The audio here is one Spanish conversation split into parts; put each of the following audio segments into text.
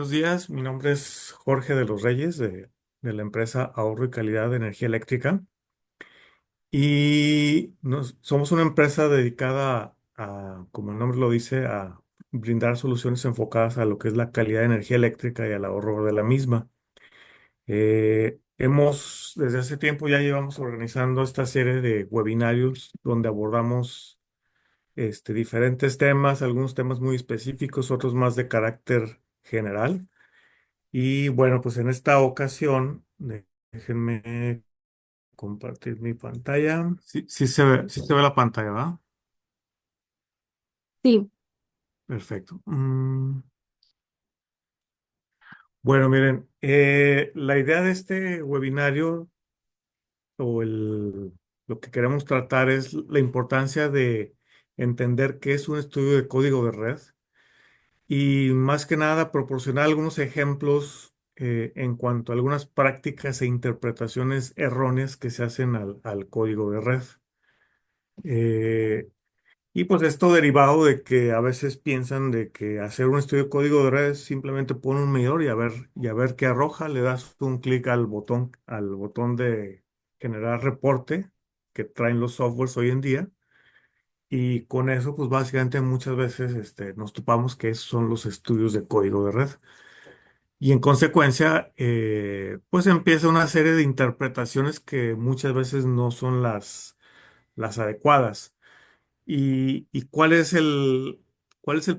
buenos días. Mi nombre es Jorge de los Reyes de la empresa Ahorro y Calidad de Energía Eléctrica y somos una empresa dedicada como el nombre lo dice, a brindar soluciones enfocadas a lo que es la calidad de energía eléctrica y al ahorro de la misma. Desde hace tiempo ya llevamos organizando esta serie de webinarios donde abordamos diferentes temas, algunos temas muy específicos, otros más de carácter general. Y bueno, pues en esta ocasión, déjenme compartir mi pantalla. Sí, sí se ve la pantalla, ¿va? Sí, Perfecto. Bueno, miren, la idea de este webinario o lo que queremos tratar es la importancia de entender qué es un estudio de código de red y más que nada proporcionar algunos ejemplos en cuanto a algunas prácticas e interpretaciones erróneas que se hacen al código de red. Eh, y pues esto derivado de que a veces piensan de que hacer un estudio de código de red es simplemente pone un medidor y a ver qué arroja, le das un clic al botón de generar reporte que traen los softwares hoy en día. Y con eso, pues básicamente muchas veces nos topamos que esos son los estudios de código de red. Y en consecuencia, pues empieza una serie de interpretaciones que muchas veces no son las adecuadas. ¿Y cuál es el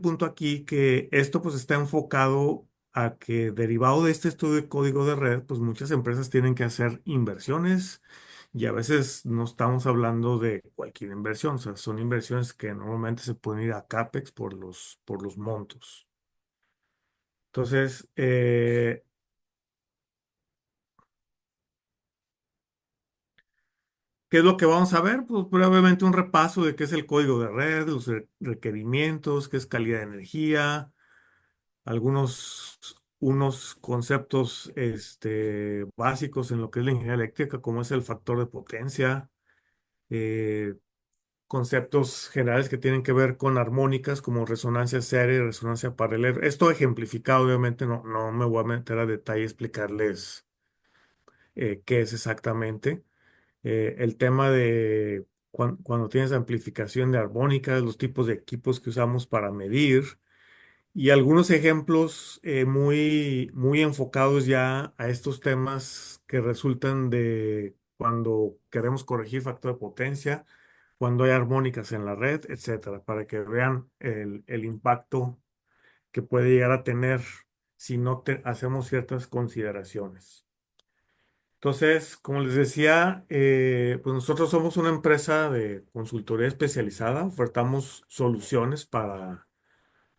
punto aquí? Que esto pues está enfocado a que derivado de este estudio de código de red, pues muchas empresas tienen que hacer inversiones y a veces no estamos hablando de cualquier inversión, o sea, son inversiones que normalmente se pueden ir a CAPEX por los montos. Entonces, ¿qué es lo que vamos a ver? Pues probablemente un repaso de qué es el código de red, los requerimientos, qué es calidad de energía, unos conceptos básicos en lo que es la ingeniería eléctrica, como es el factor de potencia, eh, conceptos generales que tienen que ver con armónicas como resonancia seria y resonancia paralela. Esto ejemplificado, obviamente, no me voy a meter a detalle y explicarles qué es exactamente. El tema de cuando tienes amplificación de armónicas, los tipos de equipos que usamos para medir. Y algunos ejemplos muy enfocados ya a estos temas que resultan de cuando queremos corregir factor de potencia, cuando hay armónicas en la red, etcétera, para que vean el impacto que puede llegar a tener si no hacemos ciertas consideraciones. Entonces, como les decía, pues nosotros somos una empresa de consultoría especializada, ofertamos soluciones para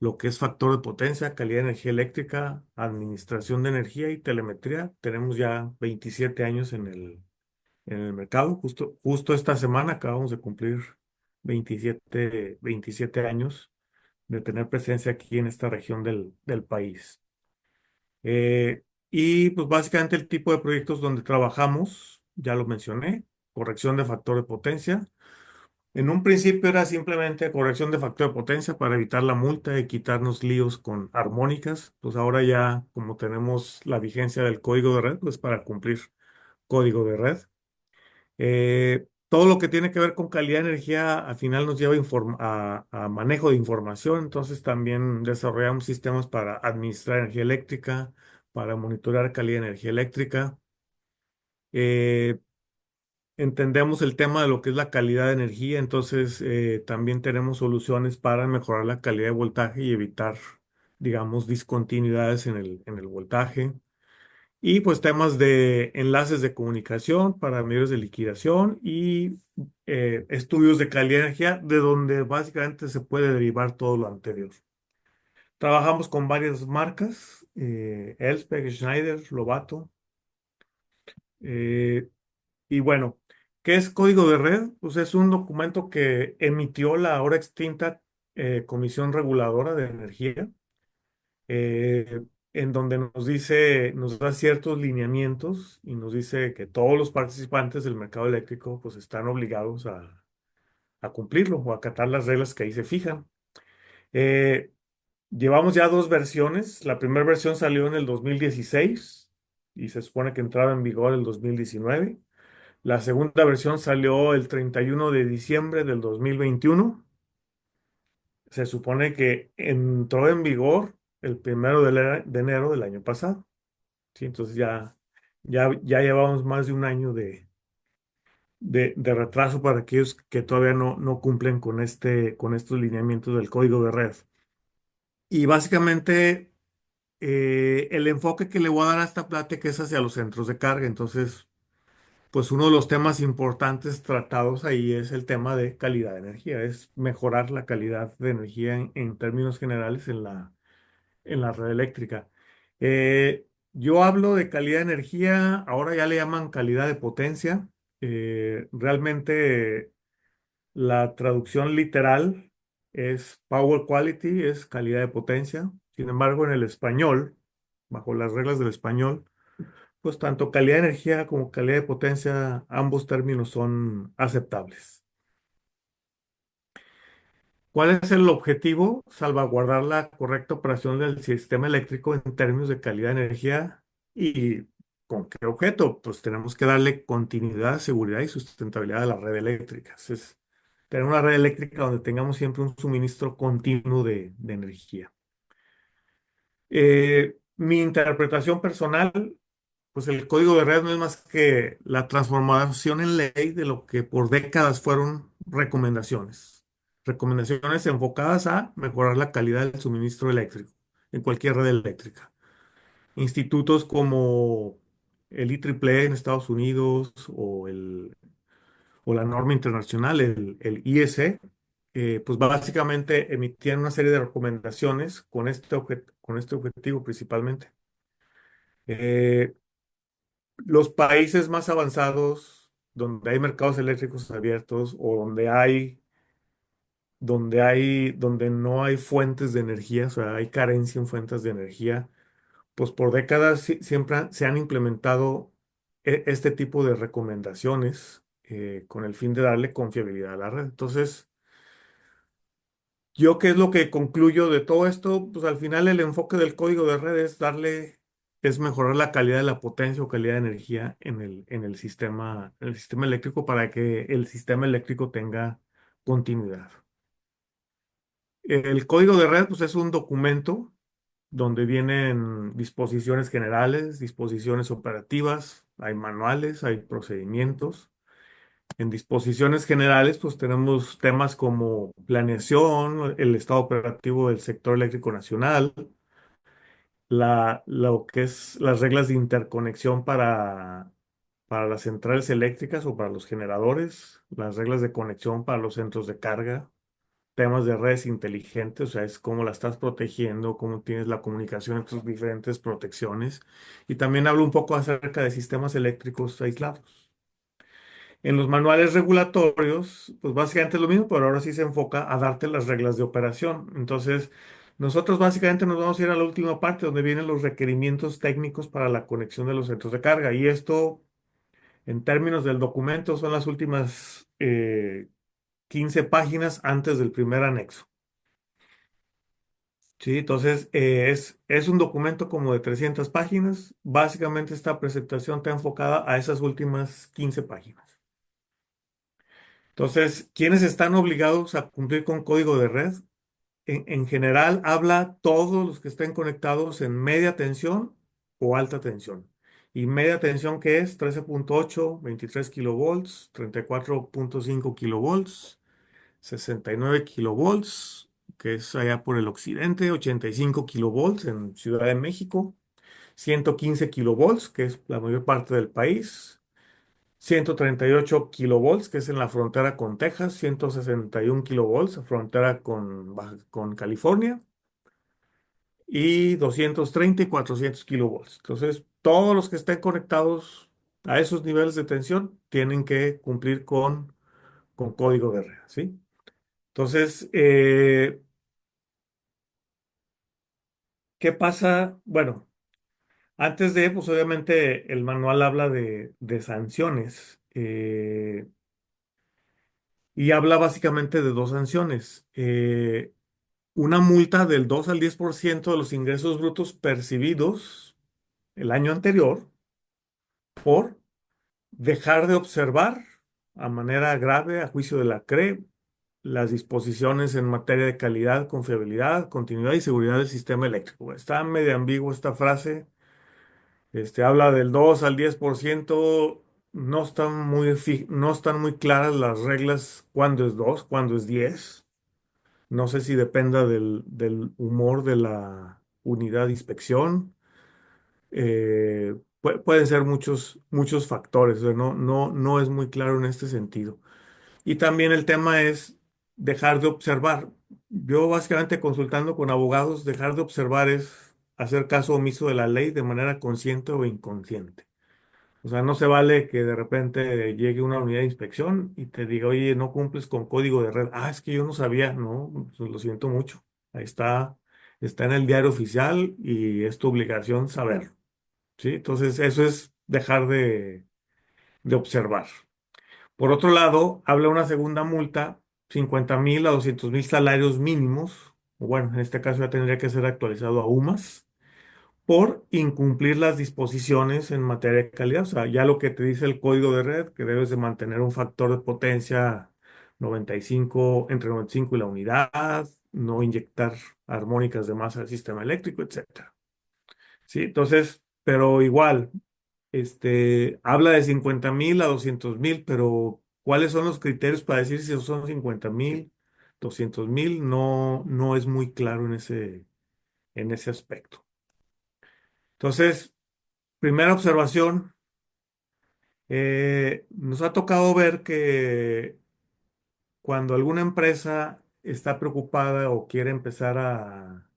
lo que es factor de potencia, calidad de energía eléctrica, administración de energía y telemetría. Tenemos ya 27 años en el mercado. Justo esta semana acabamos de cumplir 27 años de tener presencia aquí en esta región del país. Y pues básicamente el tipo de proyectos donde trabajamos, ya lo mencioné, corrección de factor de potencia. En un principio era simplemente corrección de factor de potencia para evitar la multa y quitarnos líos con armónicas. Pues ahora ya, como tenemos la vigencia del código de red, pues para cumplir código de red. Todo lo que tiene que ver con calidad de energía al final nos lleva a manejo de información. Entonces también desarrollamos sistemas para administrar energía eléctrica, para monitorear calidad de energía eléctrica. Eh, Entendemos el tema de lo que es la calidad de energía, entonces también tenemos soluciones para mejorar la calidad de voltaje y evitar, digamos, discontinuidades en el voltaje. Y pues temas de enlaces de comunicación para medios de liquidación y estudios de calidad de energía, de donde básicamente se puede derivar todo lo anterior. Trabajamos con varias marcas, Elspeth, Schneider, Lovato. eh, Y bueno, ¿qué es código de red? Pues es un documento que emitió la ahora extinta Comisión Reguladora de Energía, eh, en donde nos da ciertos lineamientos y nos dice que todos los participantes del mercado eléctrico pues están obligados a cumplirlo o a acatar las reglas que ahí se fijan. Eh, Llevamos ya dos versiones. La primera versión salió en el 2016 y se supone que entraba en vigor el 2019. La segunda versión salió el 31 de diciembre del 2021. Se supone que entró en vigor el primero de enero del año pasado. Sí, entonces ya llevamos más de un año de retraso para aquellos que todavía no cumplen con estos lineamientos del código de red. Y básicamente el enfoque que le voy a dar a esta plática es hacia los centros de carga. Entonces, pues uno de los temas importantes tratados ahí es el tema de calidad de energía, es mejorar la calidad de energía en términos generales en la red eléctrica. Yo hablo de calidad de energía, ahora ya le llaman calidad de potencia. Realmente la traducción literal es power quality, es calidad de potencia. Sin embargo, en el español, bajo las reglas del español, pues tanto calidad de energía como calidad de potencia, ambos términos son aceptables. ¿Cuál es el objetivo? Salvaguardar la correcta operación del sistema eléctrico en términos de calidad de energía. ¿Y con qué objeto? Pues tenemos que darle continuidad, seguridad y sustentabilidad a la red eléctrica. Es tener una red eléctrica donde tengamos siempre un suministro continuo de energía. Mi interpretación personal, pues el código de red no es más que la transformación en ley de lo que por décadas fueron recomendaciones. Recomendaciones enfocadas a mejorar la calidad del suministro eléctrico en cualquier red eléctrica. Institutos como el IEEE en Estados Unidos o la norma internacional, el IEC, pues básicamente emitían una serie de recomendaciones con este objetivo principalmente. Eh, los países más avanzados, donde hay mercados eléctricos abiertos o donde no hay fuentes de energía, o sea, hay carencia en fuentes de energía, pues por décadas siempre se han implementado este tipo de recomendaciones con el fin de darle confiabilidad a la red. Entonces, yo, ¿qué es lo que concluyo de todo esto? Pues al final el enfoque del código de red es mejorar la calidad de la potencia o calidad de energía en el sistema eléctrico para que el sistema eléctrico tenga continuidad. El código de red, pues es un documento donde vienen disposiciones generales, disposiciones operativas, hay manuales, hay procedimientos. En disposiciones generales, pues tenemos temas como planeación, el estado operativo del sector eléctrico nacional, lo que es las reglas de interconexión para las centrales eléctricas o para los generadores, las reglas de conexión para los centros de carga, temas de redes inteligentes, o sea, es cómo la estás protegiendo, cómo tienes la comunicación entre tus diferentes protecciones. Y también hablo un poco acerca de sistemas eléctricos aislados. En los manuales regulatorios, pues básicamente es lo mismo, pero ahora sí se enfoca a darte las reglas de operación. Entonces, nosotros básicamente nos vamos a ir a la última parte donde vienen los requerimientos técnicos para la conexión de los centros de carga. Y esto, en términos del documento, son las últimas 15 páginas antes del primer anexo. Sí, entonces es un documento como de 300 páginas. Básicamente esta presentación está enfocada a esas últimas 15 páginas. Entonces, ¿quiénes están obligados a cumplir con código de red? En general, habla todos los que estén conectados en media tensión o alta tensión. Y media tensión, ¿qué es? 13.8, 23 kilovolts, 34.5 kilovolts, 69 kilovolts, que es allá por el occidente, 85 kilovolts en Ciudad de México, 115 kilovolts, que es la mayor parte del país, 138 kilovolts, que es en la frontera con Texas, 161 kilovolts, frontera con California, y 230 y 400 kilovolts. Entonces, todos los que estén conectados a esos niveles de tensión tienen que cumplir con código de red, ¿sí? Entonces, ¿qué pasa? Bueno, antes de, pues obviamente el manual habla de sanciones. Y habla básicamente de dos sanciones. una multa del 2 al 10% de los ingresos brutos percibidos el año anterior por dejar de observar a manera grave, a juicio de la CRE, las disposiciones en materia de calidad, confiabilidad, continuidad y seguridad del sistema eléctrico. Está medio ambigua esta frase. Habla del 2 al 10%. No están muy claras las reglas, cuándo es 2, cuándo es 10. No sé si dependa del humor de la unidad de inspección. Pueden ser muchos factores. O sea, no es muy claro en este sentido. Y también el tema es dejar de observar. Yo básicamente consultando con abogados, dejar de observar es hacer caso omiso de la ley de manera consciente o inconsciente. O sea, no se vale que de repente llegue una unidad de inspección y te diga, oye, no cumples con código de red. Ah, es que yo no sabía, no, pues lo siento mucho. Ahí está en el diario oficial y es tu obligación saberlo, ¿sí? Entonces, eso es dejar de observar. Por otro lado, habla una segunda multa, 50,000 a 200,000 salarios mínimos, o bueno, en este caso ya tendría que ser actualizado a UMAS, por incumplir las disposiciones en materia de calidad. O sea, ya lo que te dice el código de red, que debes de mantener un factor de potencia 95, entre 95 y la unidad, no inyectar armónicas de masa al sistema eléctrico, etcétera. Sí, entonces, pero igual, habla de 50,000 a 200,000, pero ¿cuáles son los criterios para decir si son 50,000, 200,000? No es muy claro en ese aspecto. Entonces, primera observación, nos ha tocado ver que cuando alguna empresa está preocupada o quiere empezar a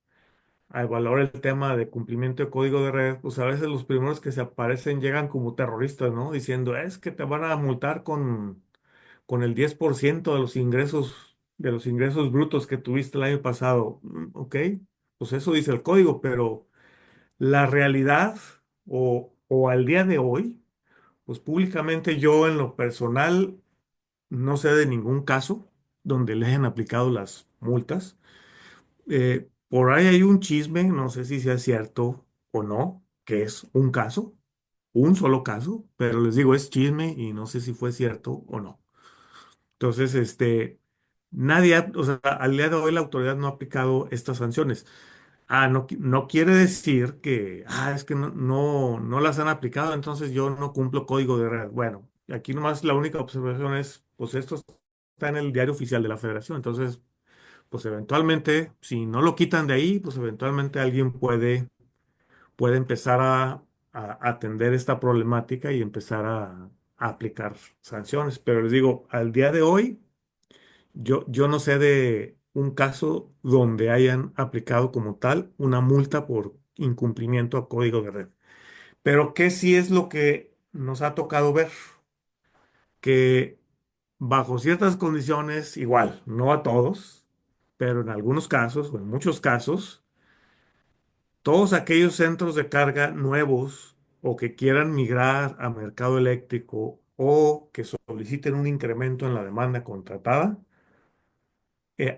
evaluar el tema de cumplimiento de código de red, pues a veces los primeros que se aparecen llegan como terroristas, ¿no? Diciendo, es que te van a multar con el 10% de los ingresos brutos que tuviste el año pasado. Ok, pues eso dice el código, pero la realidad o al día de hoy, pues públicamente yo en lo personal no sé de ningún caso donde le hayan aplicado las multas. Por ahí hay un chisme, no sé si sea cierto o no, que es un caso, un solo caso, pero les digo, es chisme y no sé si fue cierto o no. Entonces, o sea, al día de hoy la autoridad no ha aplicado estas sanciones. No, no quiere decir que, es que no las han aplicado, entonces yo no cumplo código de red. Bueno, aquí nomás la única observación es, pues esto está en el diario oficial de la Federación, entonces, pues eventualmente, si no lo quitan de ahí, pues eventualmente alguien puede empezar a atender esta problemática y empezar a aplicar sanciones. Pero les digo, al día de hoy, yo no sé de un caso donde hayan aplicado como tal una multa por incumplimiento a código de red. Pero ¿qué sí es lo que nos ha tocado ver? Que bajo ciertas condiciones, igual, no a todos, pero en algunos casos o en muchos casos, todos aquellos centros de carga nuevos o que quieran migrar a mercado eléctrico o que soliciten un incremento en la demanda contratada,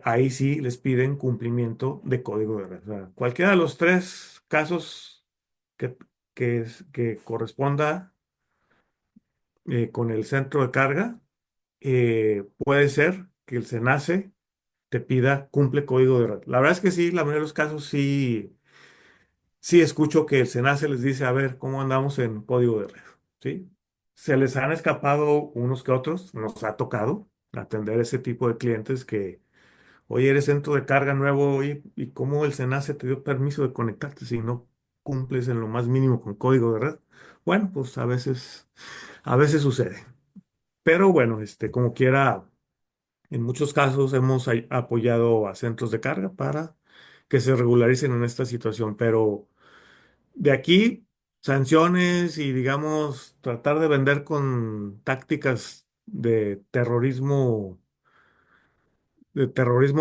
ahí sí les piden cumplimiento de código de red. O sea, cualquiera de los tres casos que, que corresponda con el centro de carga, puede ser que el SENACE te pida cumple código de red. La verdad es que sí, la mayoría de los casos sí escucho que el SENACE les dice, a ver, ¿cómo andamos en código de red? ¿Sí? Se les han escapado unos que otros, nos ha tocado atender ese tipo de clientes que, oye, eres centro de carga nuevo, ¿y cómo el SENACE te dio permiso de conectarte si no cumples en lo más mínimo con código de red? Bueno, pues a veces sucede. Pero bueno, como quiera, en muchos casos hemos apoyado a centros de carga para que se regularicen en esta situación. Pero de aquí, sanciones y digamos, tratar de vender con tácticas de terrorismo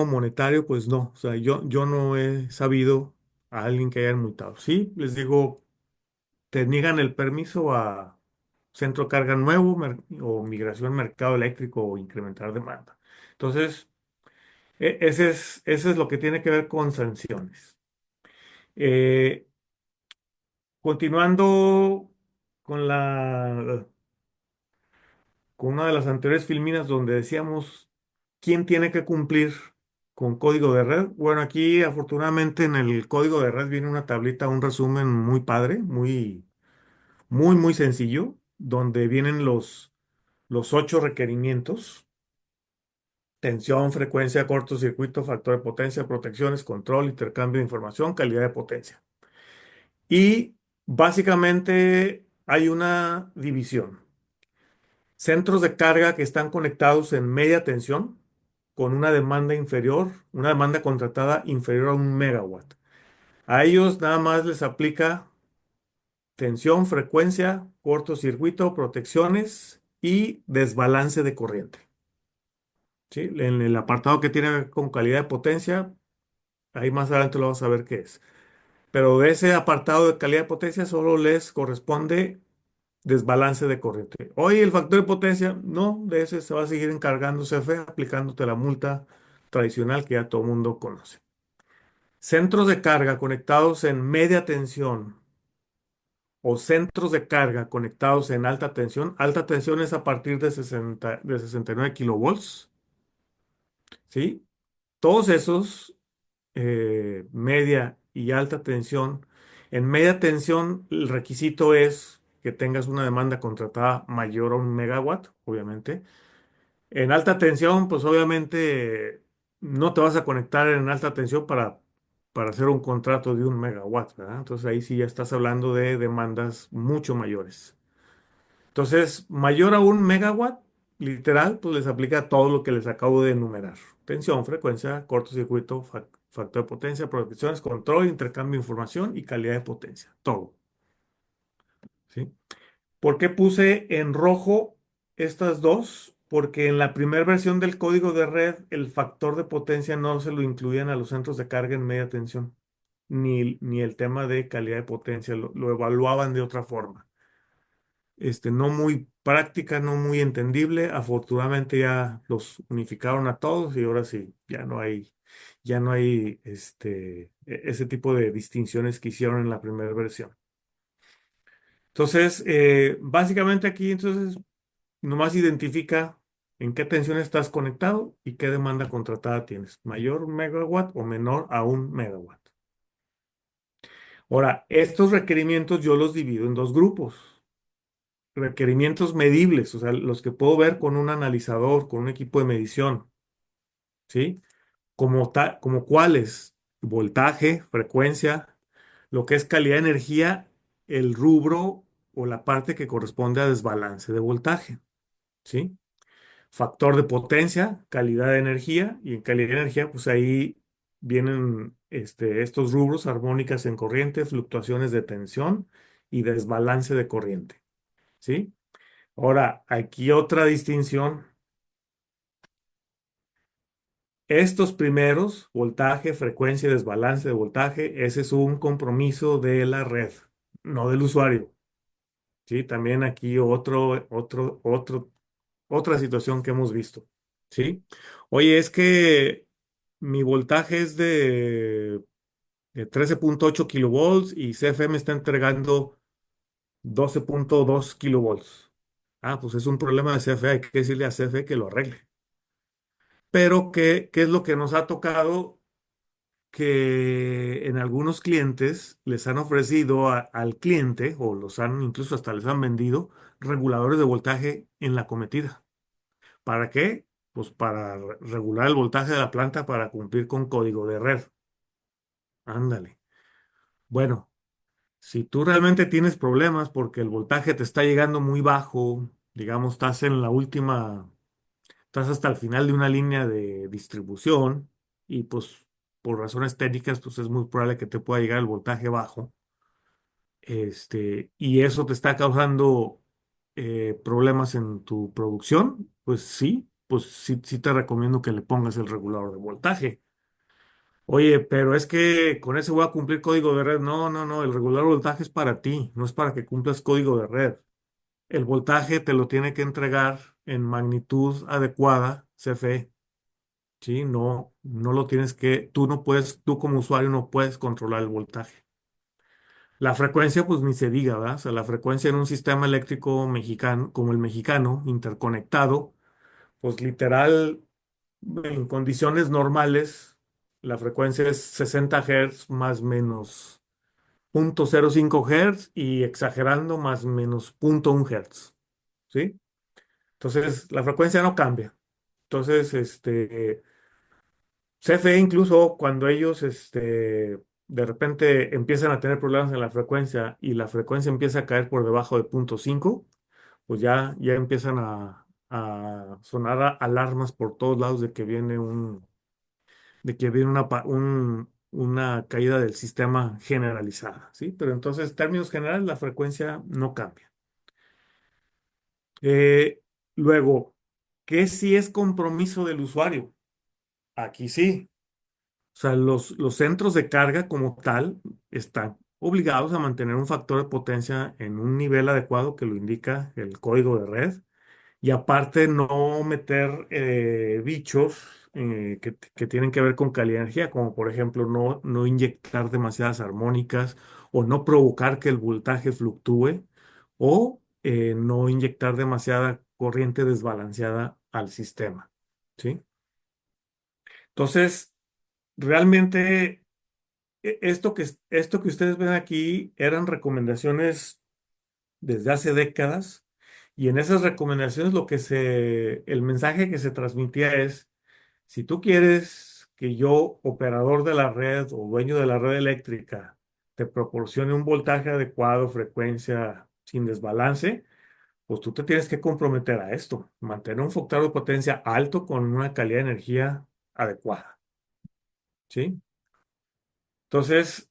monetario, pues no. O sea, yo no he sabido a alguien que hayan multado. Sí, les digo, te niegan el permiso a centro de carga nuevo o migración al mercado eléctrico o incrementar demanda. Entonces, Ese es lo que tiene que ver con sanciones. Eh, Continuando con con una de las anteriores filminas donde decíamos quién tiene que cumplir con código de red. Bueno, aquí afortunadamente en el código de red viene una tablita, un resumen muy padre, muy sencillo, donde vienen los 8 requerimientos: tensión, frecuencia, cortocircuito, factor de potencia, protecciones, control, intercambio de información, calidad de potencia. Y básicamente hay una división. Centros de carga que están conectados en media tensión con una demanda inferior, una demanda contratada inferior a 1 megawatt. A ellos nada más les aplica tensión, frecuencia, cortocircuito, protecciones y desbalance de corriente. ¿Sí? En el apartado que tiene que ver con calidad de potencia, ahí más adelante lo vamos a ver qué es. Pero de ese apartado de calidad de potencia solo les corresponde desbalance de corriente. Oye, el factor de potencia, no, de ese se va a seguir encargando CFE aplicándote la multa tradicional que ya todo el mundo conoce. Centros de carga conectados en media tensión o centros de carga conectados en alta tensión. Alta tensión es a partir de 69 kilovolts, ¿sí? Todos esos, media y alta tensión. En media tensión, el requisito es que tengas una demanda contratada mayor a 1 megawatt, obviamente. En alta tensión, pues obviamente no te vas a conectar en alta tensión para hacer un contrato de 1 megawatt, ¿verdad? Entonces ahí sí ya estás hablando de demandas mucho mayores. Entonces, mayor a 1 megawatt, literal, pues les aplica todo lo que les acabo de enumerar. Tensión, frecuencia, cortocircuito, factor de potencia, protecciones, control, intercambio de información y calidad de potencia. Todo, ¿sí? ¿Por qué puse en rojo estas dos? Porque en la primera versión del código de red, el factor de potencia no se lo incluían a los centros de carga en media tensión, ni el tema de calidad de potencia, lo evaluaban de otra forma. No muy práctica, no muy entendible. Afortunadamente ya los unificaron a todos y ahora sí, ya no hay ese tipo de distinciones que hicieron en la primera versión. Entonces, básicamente aquí, entonces, nomás identifica en qué tensión estás conectado y qué demanda contratada tienes, mayor megawatt o menor a 1 megawatt. Ahora, estos requerimientos yo los divido en dos grupos. Requerimientos medibles, o sea, los que puedo ver con un analizador, con un equipo de medición, ¿sí? Como cuáles: voltaje, frecuencia, lo que es calidad de energía, el rubro o la parte que corresponde a desbalance de voltaje, ¿sí? Factor de potencia, calidad de energía, y en calidad de energía, pues ahí vienen estos rubros: armónicas en corriente, fluctuaciones de tensión y desbalance de corriente, ¿sí? Ahora, aquí otra distinción. Estos primeros, voltaje, frecuencia y desbalance de voltaje, ese es un compromiso de la red, no del usuario. ¿Sí? También aquí otra situación que hemos visto. ¿Sí? Oye, es que mi voltaje es de 13.8 kilovolts y CFE me está entregando 12.2 kilovolts. Ah, pues es un problema de CFE, hay que decirle a CFE que lo arregle. Pero ¿qué es lo que nos ha tocado? Que en algunos clientes les han ofrecido al cliente, o los han, incluso hasta les han vendido reguladores de voltaje en la cometida. ¿Para qué? Pues para regular el voltaje de la planta para cumplir con código de red. Ándale. Bueno, si tú realmente tienes problemas porque el voltaje te está llegando muy bajo, digamos, estás hasta el final de una línea de distribución y pues por razones técnicas pues es muy probable que te pueda llegar el voltaje bajo, y eso te está causando problemas en tu producción, pues sí te recomiendo que le pongas el regulador de voltaje. Oye, pero es que con ese voy a cumplir código de red. No, no, no, el regulador de voltaje es para ti, no es para que cumplas código de red. El voltaje te lo tiene que entregar en magnitud adecuada, CFE. ¿sí? No, no lo tienes que, tú no puedes, tú como usuario no puedes controlar el voltaje. La frecuencia, pues ni se diga, ¿verdad? O sea, la frecuencia en un sistema eléctrico mexicano, como el mexicano, interconectado, pues literal, en condiciones normales, la frecuencia es 60 Hz más menos 0.05 Hz y exagerando más menos 0.1 Hz, ¿sí? Entonces, la frecuencia no cambia. Entonces, CFE incluso cuando ellos, de repente empiezan a tener problemas en la frecuencia y la frecuencia empieza a caer por debajo de 0.5, pues ya empiezan a sonar alarmas por todos lados de que viene una caída del sistema generalizada, ¿sí? Pero entonces, en términos generales, la frecuencia no cambia. Eh, Luego, ¿qué si es compromiso del usuario? Aquí sí. O sea, los centros de carga como tal están obligados a mantener un factor de potencia en un nivel adecuado que lo indica el código de red. Y aparte no meter bichos que tienen que ver con calidad de energía, como por ejemplo no inyectar demasiadas armónicas o no provocar que el voltaje fluctúe o no inyectar demasiada corriente desbalanceada al sistema. ¿Sí? Entonces, realmente esto que ustedes ven aquí eran recomendaciones desde hace décadas y en esas recomendaciones el mensaje que se transmitía es, si tú quieres que yo, operador de la red o dueño de la red eléctrica, te proporcione un voltaje adecuado, frecuencia sin desbalance, pues tú te tienes que comprometer a esto, mantener un factor de potencia alto con una calidad de energía adecuada, ¿sí? Entonces,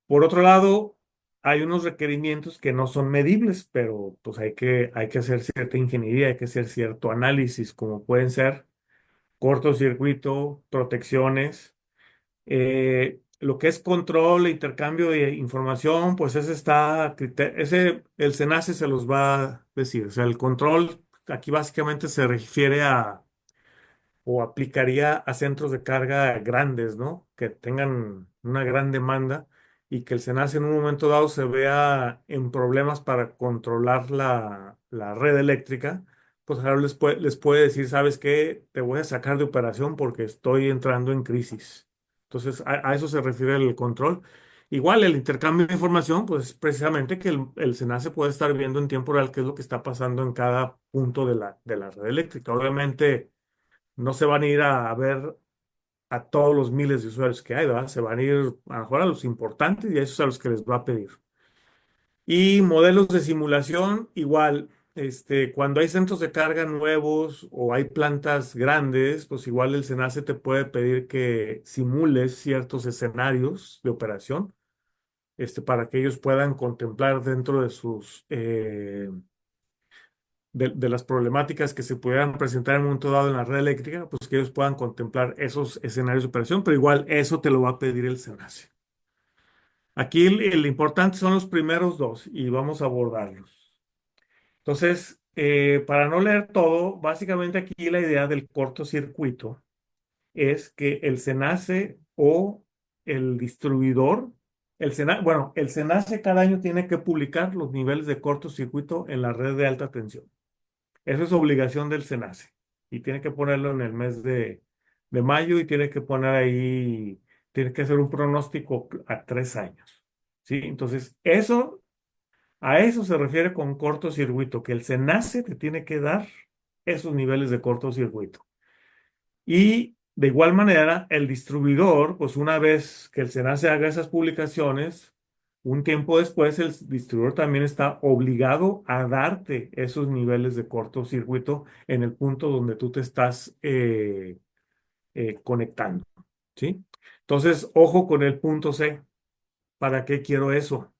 por otro lado, hay unos requerimientos que no son medibles, pero pues hay que hacer cierta ingeniería, hay que hacer cierto análisis, como pueden ser cortocircuito, protecciones, lo que es control e intercambio de información, pues el SENACE se los va a decir. O sea, el control aquí básicamente se refiere a o aplicaría a centros de carga grandes, ¿no? Que tengan una gran demanda y que el SENACE en un momento dado se vea en problemas para controlar la red eléctrica, pues ahora les puede decir, ¿sabes qué? Te voy a sacar de operación porque estoy entrando en crisis. Entonces, a eso se refiere el control. Igual, el intercambio de información, pues precisamente que el SENACE puede estar viendo en tiempo real qué es lo que está pasando en cada punto de la red eléctrica. Obviamente, no se van a ir a ver a todos los miles de usuarios que hay, ¿verdad? Se van a ir a lo mejor a los importantes y a esos a los que les va a pedir. Y modelos de simulación, igual, cuando hay centros de carga nuevos o hay plantas grandes, pues igual el SENACE te puede pedir que simules ciertos escenarios de operación, para que ellos puedan contemplar dentro de de las problemáticas que se pudieran presentar en un momento dado en la red eléctrica, pues que ellos puedan contemplar esos escenarios de operación, pero igual eso te lo va a pedir el SENACE. Aquí el importante son los primeros dos y vamos a abordarlos. Entonces, para no leer todo, básicamente aquí la idea del cortocircuito es que el SENACE o el distribuidor, bueno, el SENACE cada año tiene que publicar los niveles de cortocircuito en la red de alta tensión. Eso es obligación del SENACE y tiene que ponerlo en el mes de mayo y tiene que poner ahí, tiene que hacer un pronóstico a 3 años. ¿Sí? Entonces, a eso se refiere con cortocircuito, que el SENACE te tiene que dar esos niveles de cortocircuito. Y de igual manera, el distribuidor, pues una vez que el SENACE haga esas publicaciones, un tiempo después el distribuidor también está obligado a darte esos niveles de cortocircuito en el punto donde tú te estás conectando. ¿Sí? Entonces, ojo con el punto C. ¿Para qué quiero eso?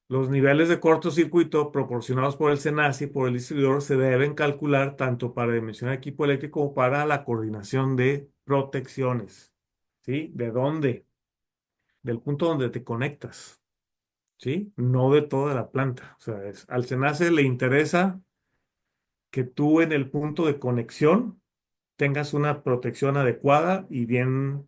Los niveles de cortocircuito proporcionados por el SENACE y por el distribuidor se deben calcular tanto para dimensionar equipo eléctrico como para la coordinación de protecciones. ¿Sí? ¿De dónde? Del punto donde te conectas. ¿Sí? No de toda la planta. O sea, al SENACE le interesa que tú en el punto de conexión tengas una protección adecuada y bien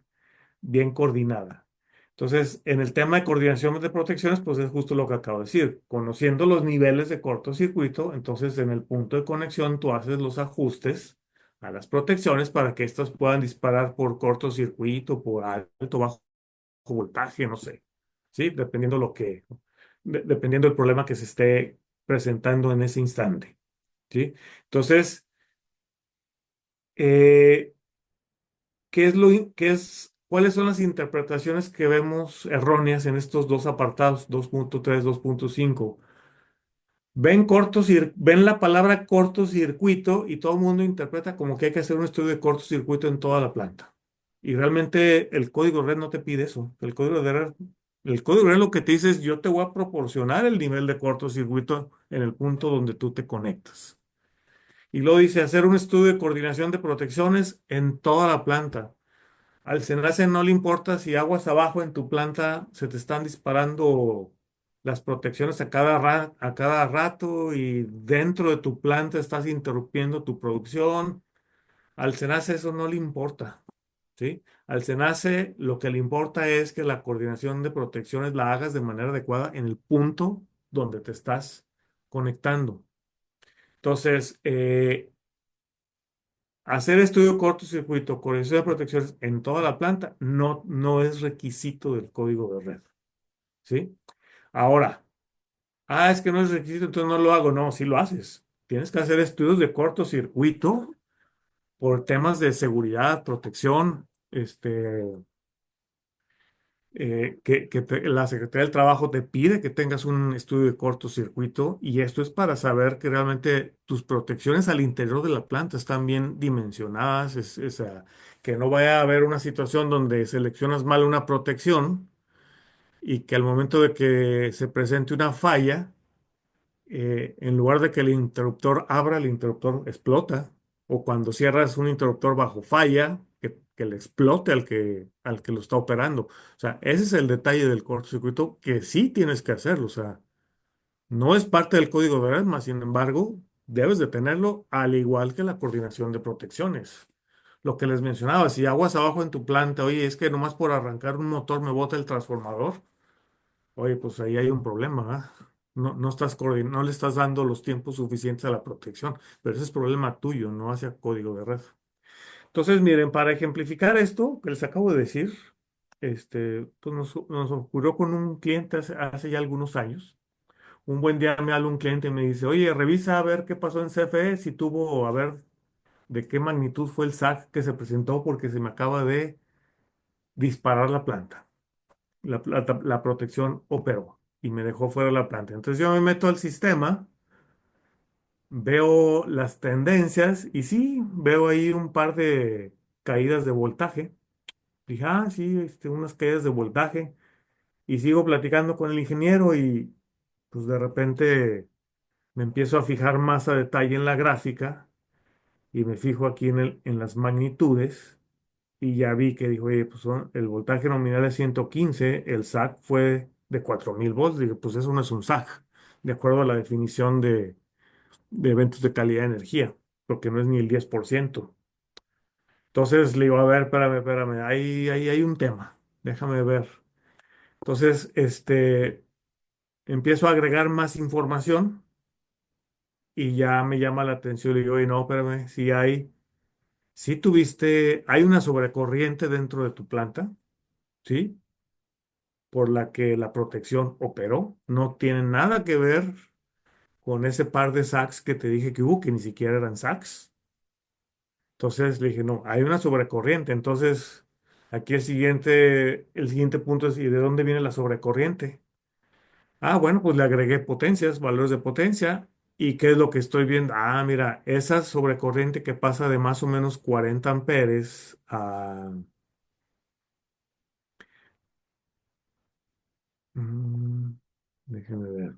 coordinada. Entonces, en el tema de coordinación de protecciones, pues es justo lo que acabo de decir. Conociendo los niveles de cortocircuito, entonces en el punto de conexión tú haces los ajustes a las protecciones para que éstas puedan disparar por cortocircuito, por alto, bajo voltaje, no sé. ¿Sí? Dependiendo dependiendo del problema que se esté presentando en ese instante. ¿Sí? Entonces, eh, cuáles son las interpretaciones que vemos erróneas en estos dos apartados, 2.3, 2.5? Ven la palabra cortocircuito y todo el mundo interpreta como que hay que hacer un estudio de cortocircuito en toda la planta. Y realmente el código red no te pide eso. El código red lo que te dice es yo te voy a proporcionar el nivel de cortocircuito en el punto donde tú te conectas. Y luego dice hacer un estudio de coordinación de protecciones en toda la planta. Al SENACE no le importa si aguas abajo en tu planta se te están disparando las protecciones a cada rato y dentro de tu planta estás interrumpiendo tu producción. Al SENACE eso no le importa, ¿sí? Al SENACE lo que le importa es que la coordinación de protecciones la hagas de manera adecuada en el punto donde te estás conectando. Entonces, hacer estudio cortocircuito, coordinación de protecciones en toda la planta no es requisito del código de red, ¿sí? Ahora, es que no es requisito, entonces no lo hago. No, sí lo haces. Tienes que hacer estudios de cortocircuito por temas de seguridad, protección, la Secretaría del Trabajo te pide que tengas un estudio de cortocircuito y esto es para saber que realmente tus protecciones al interior de la planta están bien dimensionadas, que no vaya a haber una situación donde seleccionas mal una protección y que al momento de que se presente una falla, en lugar de que el interruptor abra, el interruptor explota. O cuando cierras un interruptor bajo falla, que le explote al que lo está operando. O sea, ese es el detalle del cortocircuito que sí tienes que hacerlo. O sea, no es parte del código de red, mas sin embargo, debes de tenerlo al igual que la coordinación de protecciones. Lo que les mencionaba, si aguas abajo en tu planta, oye, es que nomás por arrancar un motor me bota el transformador. Oye, pues ahí hay un problema, ¿ah? No le estás dando los tiempos suficientes a la protección, pero ese es problema tuyo, no hacia código de red. Entonces, miren, para ejemplificar esto que les acabo de decir, pues nos ocurrió con un cliente hace ya algunos años. Un buen día me habla un cliente y me dice, oye, revisa a ver qué pasó en CFE, si tuvo, a ver de qué magnitud fue el SAC que se presentó porque se me acaba de disparar la planta. La protección operó y me dejó fuera de la planta. Entonces yo me meto al sistema, veo las tendencias y sí, veo ahí un par de caídas de voltaje. Dije, sí, unas caídas de voltaje. Y sigo platicando con el ingeniero y pues de repente me empiezo a fijar más a detalle en la gráfica y me fijo aquí en las magnitudes. Y ya vi que dijo, oye, pues el voltaje nominal es 115, el SAC fue de 4000 volts. Dije, pues eso no es un SAC, de acuerdo a la definición de eventos de calidad de energía, porque no es ni el 10%. Entonces le digo, a ver, espérame, ahí hay un tema, déjame ver. Entonces, empiezo a agregar más información y ya me llama la atención. Le digo, oye, no, espérame, hay una sobrecorriente dentro de tu planta, ¿sí? Por la que la protección operó. No tiene nada que ver con ese par de sacks que te dije que hubo, que ni siquiera eran sacks. Entonces le dije, no, hay una sobrecorriente. Entonces, aquí el siguiente punto es, ¿y de dónde viene la sobrecorriente? Bueno, pues le agregué potencias, valores de potencia. ¿Y qué es lo que estoy viendo? Mira, esa sobrecorriente que pasa de más o menos 40 amperes mm, déjenme ver.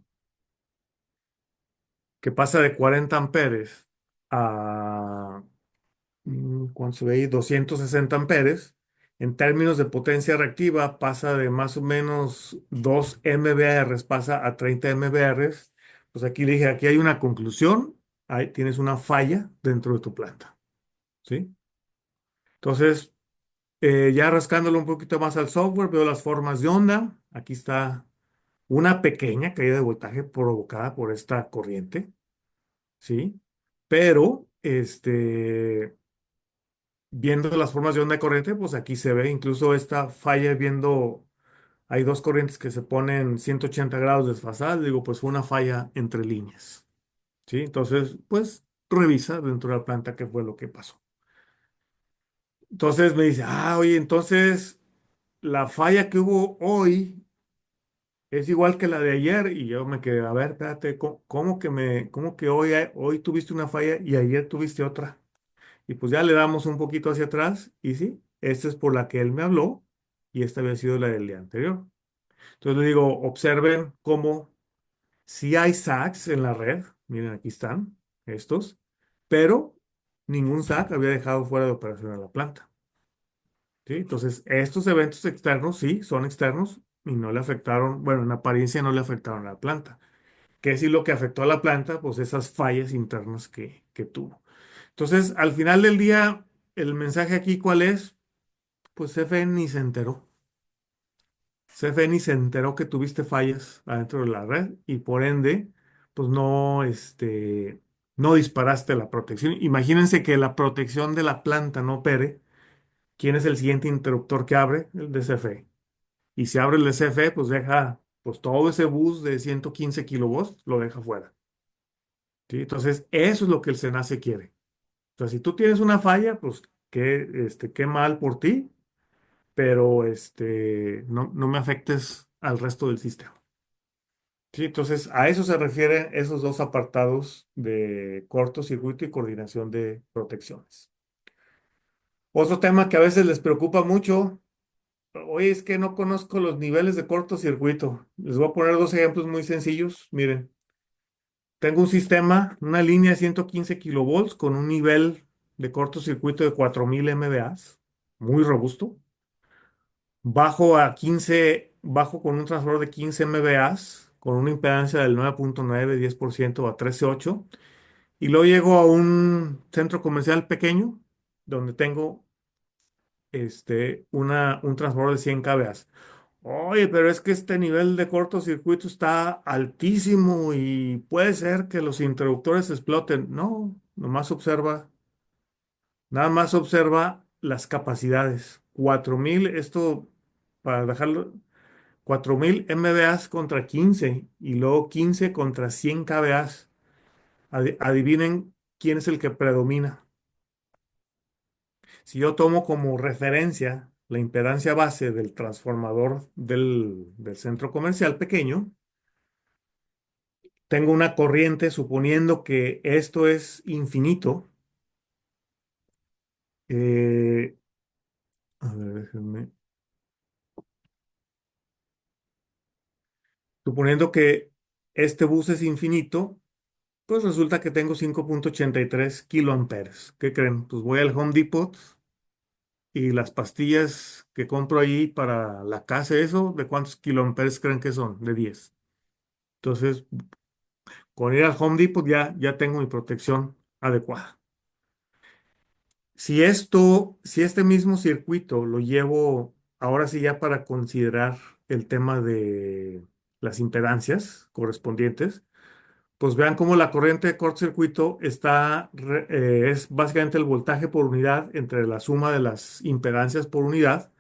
Que pasa de 40 amperes a, ¿cuánto se ve ahí? 260 amperes. En términos de potencia reactiva, pasa de más o menos 2 MBR, pasa a 30 MBR. Pues aquí le dije, aquí hay una conclusión ahí tienes una falla dentro de tu planta, ¿sí? Entonces, ya rascándolo un poquito más al software, veo las formas de onda. Aquí está una pequeña caída de voltaje provocada por esta corriente, ¿sí? Pero, viendo las formas de onda de corriente, pues aquí se ve incluso esta falla viendo, hay dos corrientes que se ponen 180 grados desfasadas, digo, pues fue una falla entre líneas, ¿sí? Entonces, pues revisa dentro de la planta qué fue lo que pasó. Entonces me dice, oye, entonces la falla que hubo hoy es igual que la de ayer. Y yo me quedé, a ver, espérate, cómo que hoy tuviste una falla y ayer tuviste otra? Y pues ya le damos un poquito hacia atrás y sí, esta es por la que él me habló y esta había sido la del día anterior. Entonces le digo, observen cómo sí hay SACs en la red, miren, aquí están estos, pero ningún SAC había dejado fuera de operación a la planta, ¿sí? Entonces, estos eventos externos, sí, son externos y no le afectaron, bueno, en apariencia no le afectaron a la planta. ¿Qué sí lo que afectó a la planta? Pues esas fallas internas que tuvo. Entonces, al final del día, el mensaje aquí, ¿cuál es? Pues CFE ni se enteró. CFE ni se enteró que tuviste fallas adentro de la red y por ende, pues no, no disparaste la protección. Imagínense que la protección de la planta no opere. ¿Quién es el siguiente interruptor que abre? El de CFE. Y si abre el de CFE, pues deja, pues todo ese bus de 115 kilovolts lo deja fuera, ¿sí? Entonces, eso es lo que el SENACE quiere. O sea, si tú tienes una falla, pues qué mal por ti, pero no me afectes al resto del sistema. Sí, entonces a eso se refieren esos dos apartados de cortocircuito y coordinación de protecciones. Otro tema que a veces les preocupa mucho, oye, es que no conozco los niveles de cortocircuito. Les voy a poner dos ejemplos muy sencillos. Miren, tengo un sistema, una línea de 115 kilovolts con un nivel de cortocircuito de 4000 MVA, muy robusto. Bajo con un transformador de 15 MVA, con una impedancia del 9.9, 10% a 13.8. Y luego llego a un centro comercial pequeño, donde tengo un transformador de 100 kVA. Oye, pero es que este nivel de cortocircuito está altísimo y puede ser que los interruptores exploten. No, nada más observa las capacidades. 4000, esto para dejarlo, 4000 MVA contra 15 y luego 15 contra 100 kVA. Adivinen quién es el que predomina. Si yo tomo como referencia la impedancia base del transformador del centro comercial pequeño, tengo una corriente, suponiendo que esto es infinito. eh, a ver, suponiendo que este bus es infinito, pues resulta que tengo 5.83 kiloamperes. ¿Qué creen? Pues voy al Home Depot y las pastillas que compro ahí para la casa, eso, ¿de cuántos kiloamperes creen que son? De 10. Entonces, con ir al Home Depot ya tengo mi protección adecuada. Si este mismo circuito lo llevo ahora sí ya para considerar el tema de las impedancias correspondientes, pues vean cómo la corriente de cortocircuito es básicamente el voltaje por unidad entre la suma de las impedancias por unidad,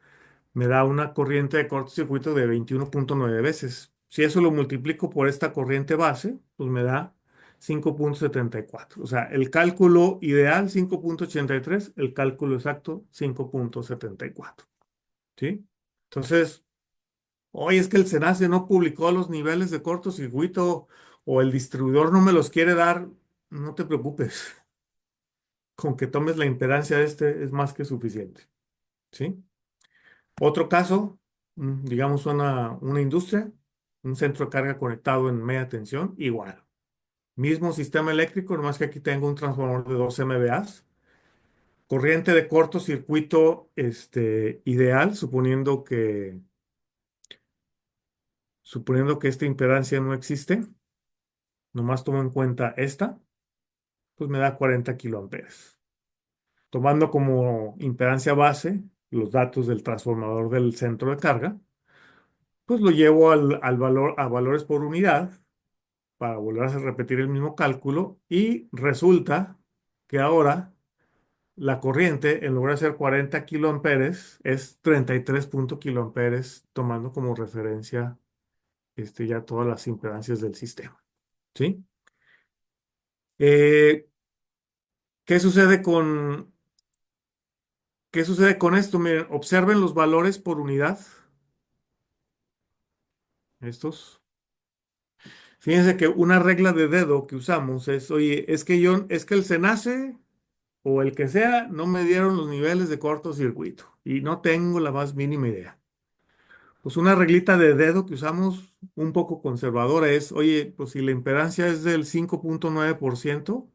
me da una corriente de cortocircuito de 21.9 veces. Si eso lo multiplico por esta corriente base, pues me da 5.74. O sea, el cálculo ideal 5.83, el cálculo exacto 5.74. ¿Sí? Entonces, oye, es que el SENACE no publicó los niveles de cortocircuito o el distribuidor no me los quiere dar. No te preocupes. Con que tomes la impedancia de este es más que suficiente. ¿Sí? Otro caso, digamos una industria, un centro de carga conectado en media tensión, igual. Mismo sistema eléctrico, nomás que aquí tengo un transformador de 2 MVA. Corriente de cortocircuito ideal, suponiendo que esta impedancia no existe, nomás tomo en cuenta esta. pues me da 40 kiloamperes. Tomando como impedancia base los datos del transformador del centro de carga, pues lo llevo al valor, a valores por unidad para volver a repetir el mismo cálculo y resulta que ahora la corriente, en lugar de ser 40 kiloamperes, es 33 kiloamperes, tomando como referencia ya todas las impedancias del sistema. ¿Sí? Eh, ¿qué sucede qué sucede con esto? Miren, observen los valores por unidad. Estos. Fíjense que una regla de dedo que usamos es, oye, es que el SENACE o el que sea, no me dieron los niveles de cortocircuito y no tengo la más mínima idea. Pues una reglita de dedo que usamos un poco conservadora es, oye, pues si la impedancia es del 5,9%,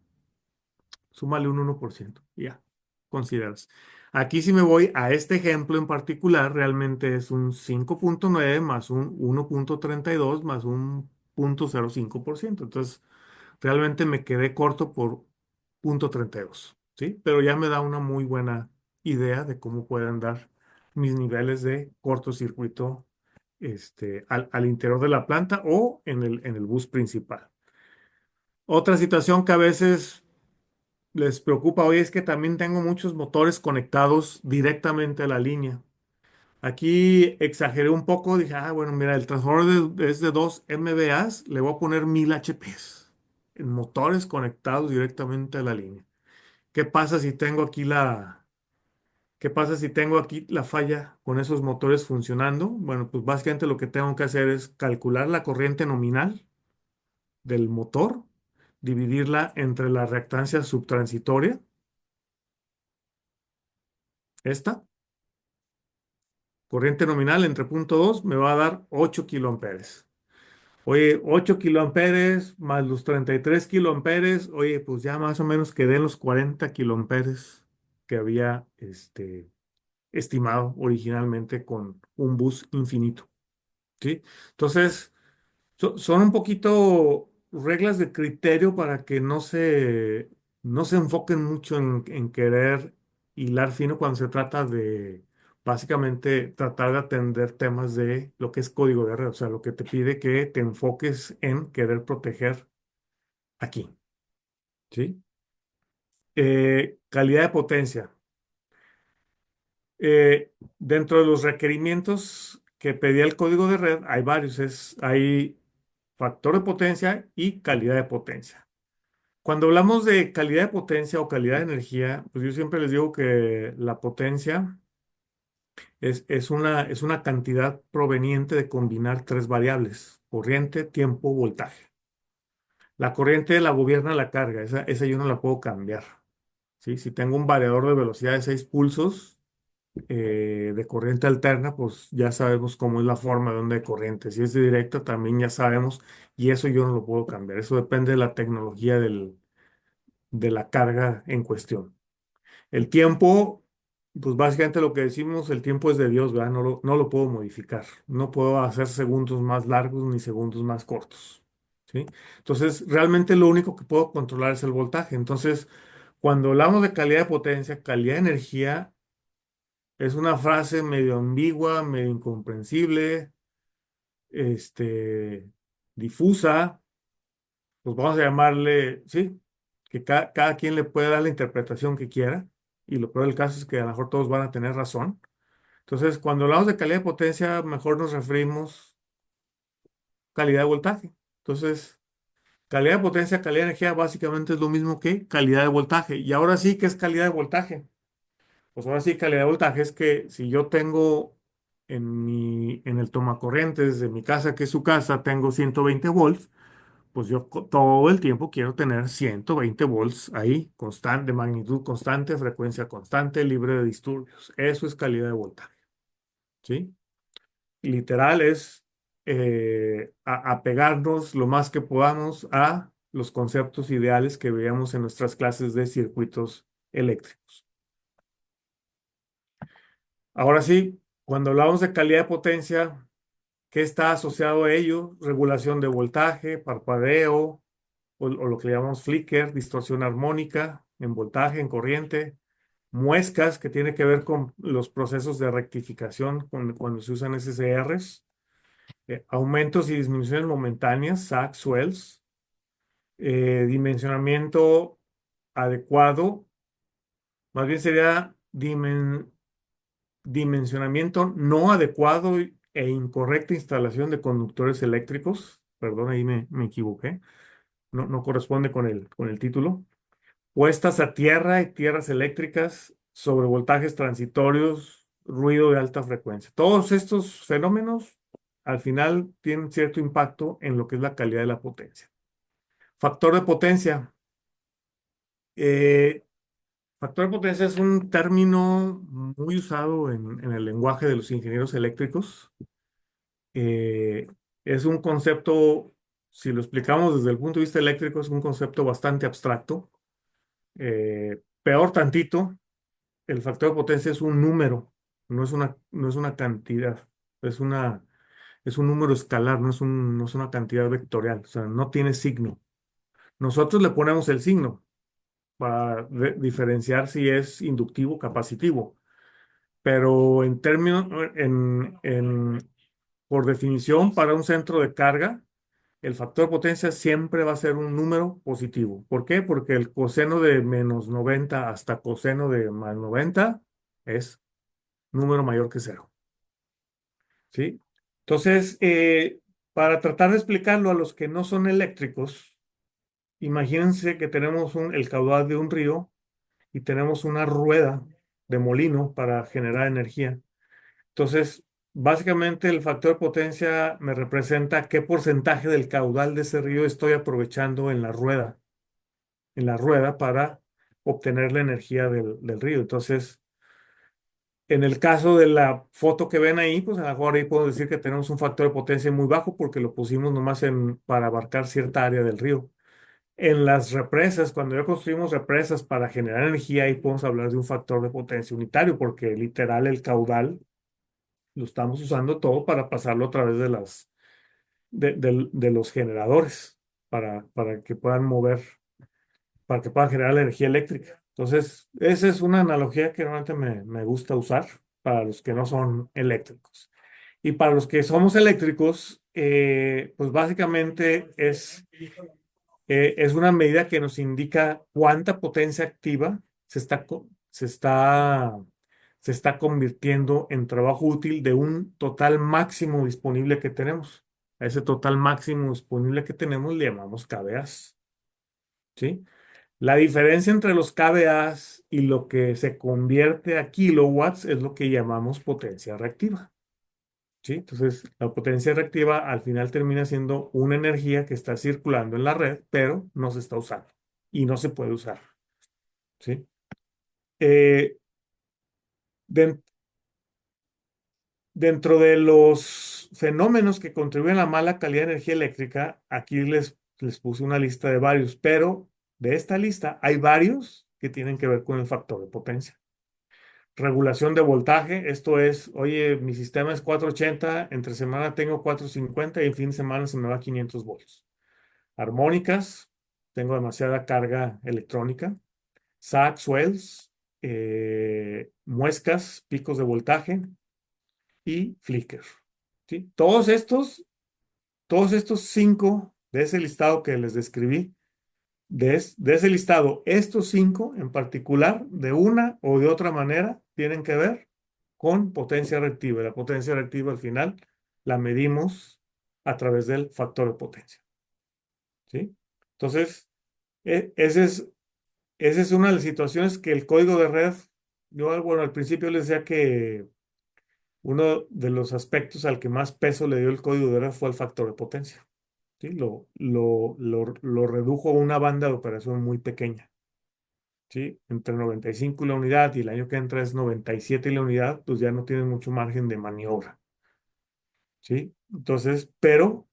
súmale un 1%. Y ya, consideras. Aquí si me voy a este ejemplo en particular, realmente es un 5,9 más un 1,32 más un 0,05%. Entonces, realmente me quedé corto por 0,32, ¿sí? Pero ya me da una muy buena idea de cómo pueden dar mis niveles de cortocircuito al interior de la planta o en el bus principal. Otra situación que a veces les preocupa hoy es que también tengo muchos motores conectados directamente a la línea. Aquí exageré un poco, dije, bueno, mira, el transformador es de 2 MVAs, le voy a poner 1000 HPs en motores conectados directamente a la línea. ¿Qué pasa si tengo aquí qué pasa si tengo aquí la falla con esos motores funcionando? Bueno, pues básicamente lo que tengo que hacer es calcular la corriente nominal del motor, dividirla entre la reactancia subtransitoria, esta, corriente nominal entre punto 2 me va a dar 8 kiloamperes. Oye, 8 kiloamperes más los 33 kiloamperes, oye, pues ya más o menos quedé en los 40 kiloamperes que había estimado originalmente con un bus infinito, ¿sí? Entonces, son un poquito reglas de criterio para que no se enfoquen mucho en querer hilar fino cuando se trata de básicamente tratar de atender temas de lo que es código de red, o sea, lo que te pide que te enfoques en querer proteger aquí, ¿sí? Calidad de potencia. Dentro de los requerimientos que pedía el código de red, hay varios, hay factor de potencia y calidad de potencia. Cuando hablamos de calidad de potencia o calidad de energía, pues yo siempre les digo que la potencia es una cantidad proveniente de combinar tres variables: corriente, tiempo, voltaje. La corriente la gobierna la carga, esa yo no la puedo cambiar, ¿sí? Si tengo un variador de velocidad de 6 pulsos de corriente alterna, pues ya sabemos cómo es la forma de onda de corriente. Si es de directa, también ya sabemos, y eso yo no lo puedo cambiar. Eso depende de la tecnología de la carga en cuestión. El tiempo, pues básicamente lo que decimos, el tiempo es de Dios, ¿verdad? No lo puedo modificar. No puedo hacer segundos más largos ni segundos más cortos, ¿sí? Entonces, realmente lo único que puedo controlar es el voltaje. Entonces, cuando hablamos de calidad de potencia, calidad de energía, es una frase medio ambigua, medio incomprensible, este, difusa, pues vamos a llamarle, sí, que cada quien le puede dar la interpretación que quiera, y lo peor del caso es que a lo mejor todos van a tener razón. Entonces, cuando hablamos de calidad de potencia, mejor nos referimos calidad de voltaje. Entonces, calidad de potencia, calidad de energía, básicamente es lo mismo que calidad de voltaje. Y ahora sí, ¿qué es calidad de voltaje? Pues ahora sí, calidad de voltaje es que si yo tengo en el tomacorrientes de mi casa, que es su casa, tengo 120 volts, pues yo todo el tiempo quiero tener 120 volts ahí, constante, de magnitud constante, frecuencia constante, libre de disturbios. Eso es calidad de voltaje, ¿sí? Y literal es apegarnos lo más que podamos a los conceptos ideales que veíamos en nuestras clases de circuitos eléctricos. Ahora sí, cuando hablamos de calidad de potencia, ¿qué está asociado a ello? Regulación de voltaje, parpadeo, o lo que le llamamos flicker, distorsión armónica, en voltaje, en corriente, muescas, que tiene que ver con los procesos de rectificación cuando se usan SCRs, aumentos y disminuciones momentáneas, sag, swells, dimensionamiento adecuado, más bien sería dimensionamiento no adecuado e incorrecta instalación de conductores eléctricos. Perdón, ahí me equivoqué. No corresponde con el título. Puestas a tierra y tierras eléctricas, sobrevoltajes transitorios, ruido de alta frecuencia. Todos estos fenómenos al final tienen cierto impacto en lo que es la calidad de la potencia. Factor de potencia. Eh, Factor de potencia es un término muy usado en el lenguaje de los ingenieros eléctricos. Eh, es un concepto, si lo explicamos desde el punto de vista eléctrico, es un concepto bastante abstracto. Peor tantito, el factor de potencia es un número, no es una cantidad, es es un número escalar, no es una cantidad vectorial, o sea, no tiene signo. Nosotros le ponemos el signo para diferenciar si es inductivo o capacitivo, pero en términos, por definición, para un centro de carga, el factor de potencia siempre va a ser un número positivo. ¿Por qué? Porque el coseno de -90 hasta coseno de +90 es número mayor que cero. ¿Sí? Entonces, para tratar de explicarlo a los que no son eléctricos, imagínense que tenemos el caudal de un río y tenemos una rueda de molino para generar energía. Entonces, básicamente el factor de potencia me representa qué porcentaje del caudal de ese río estoy aprovechando en la rueda para obtener la energía del río. Entonces, en el caso de la foto que ven ahí, pues a lo mejor ahí puedo decir que tenemos un factor de potencia muy bajo porque lo pusimos nomás para abarcar cierta área del río. En las represas, cuando ya construimos represas para generar energía, ahí podemos hablar de un factor de potencia unitario porque literal el caudal lo estamos usando todo para pasarlo a través de los generadores para que puedan mover, para que puedan generar la energía eléctrica. Entonces, esa es una analogía que realmente me gusta usar para los que no son eléctricos. Y para los que somos eléctricos, pues básicamente es una medida que nos indica cuánta potencia activa se está convirtiendo en trabajo útil de un total máximo disponible que tenemos. A ese total máximo disponible que tenemos le llamamos kVAs, ¿sí? La diferencia entre los kVAs y lo que se convierte a kilowatts es lo que llamamos potencia reactiva. ¿Sí? Entonces, la potencia reactiva al final termina siendo una energía que está circulando en la red, pero no se está usando y no se puede usar. ¿Sí? Eh, den- Dentro de los fenómenos que contribuyen a la mala calidad de energía eléctrica, aquí les puse una lista de varios, pero de esta lista hay varios que tienen que ver con el factor de potencia. Regulación de voltaje, esto es, oye, mi sistema es 480, entre semana tengo 450 y en fin de semana se me va a 500 volts. Armónicas, tengo demasiada carga electrónica. Sag, swells, muescas, picos de voltaje y flicker. ¿Sí? Todos estos cinco de ese listado que les describí, de ese listado, estos cinco en particular, de una o de otra manera, tienen que ver con potencia reactiva. Y la potencia reactiva al final la medimos a través del factor de potencia. ¿Sí? Entonces, e- ese es, esa es una de las situaciones que el código de red, yo, bueno, al principio les decía que uno de los aspectos al que más peso le dio el código de red fue el factor de potencia. ¿Sí? Lo redujo a una banda de operación muy pequeña. ¿Sí? Entre 95 y la unidad y el año que entra es 97 y la unidad, pues ya no tienen mucho margen de maniobra. ¿Sí? Entonces, pero,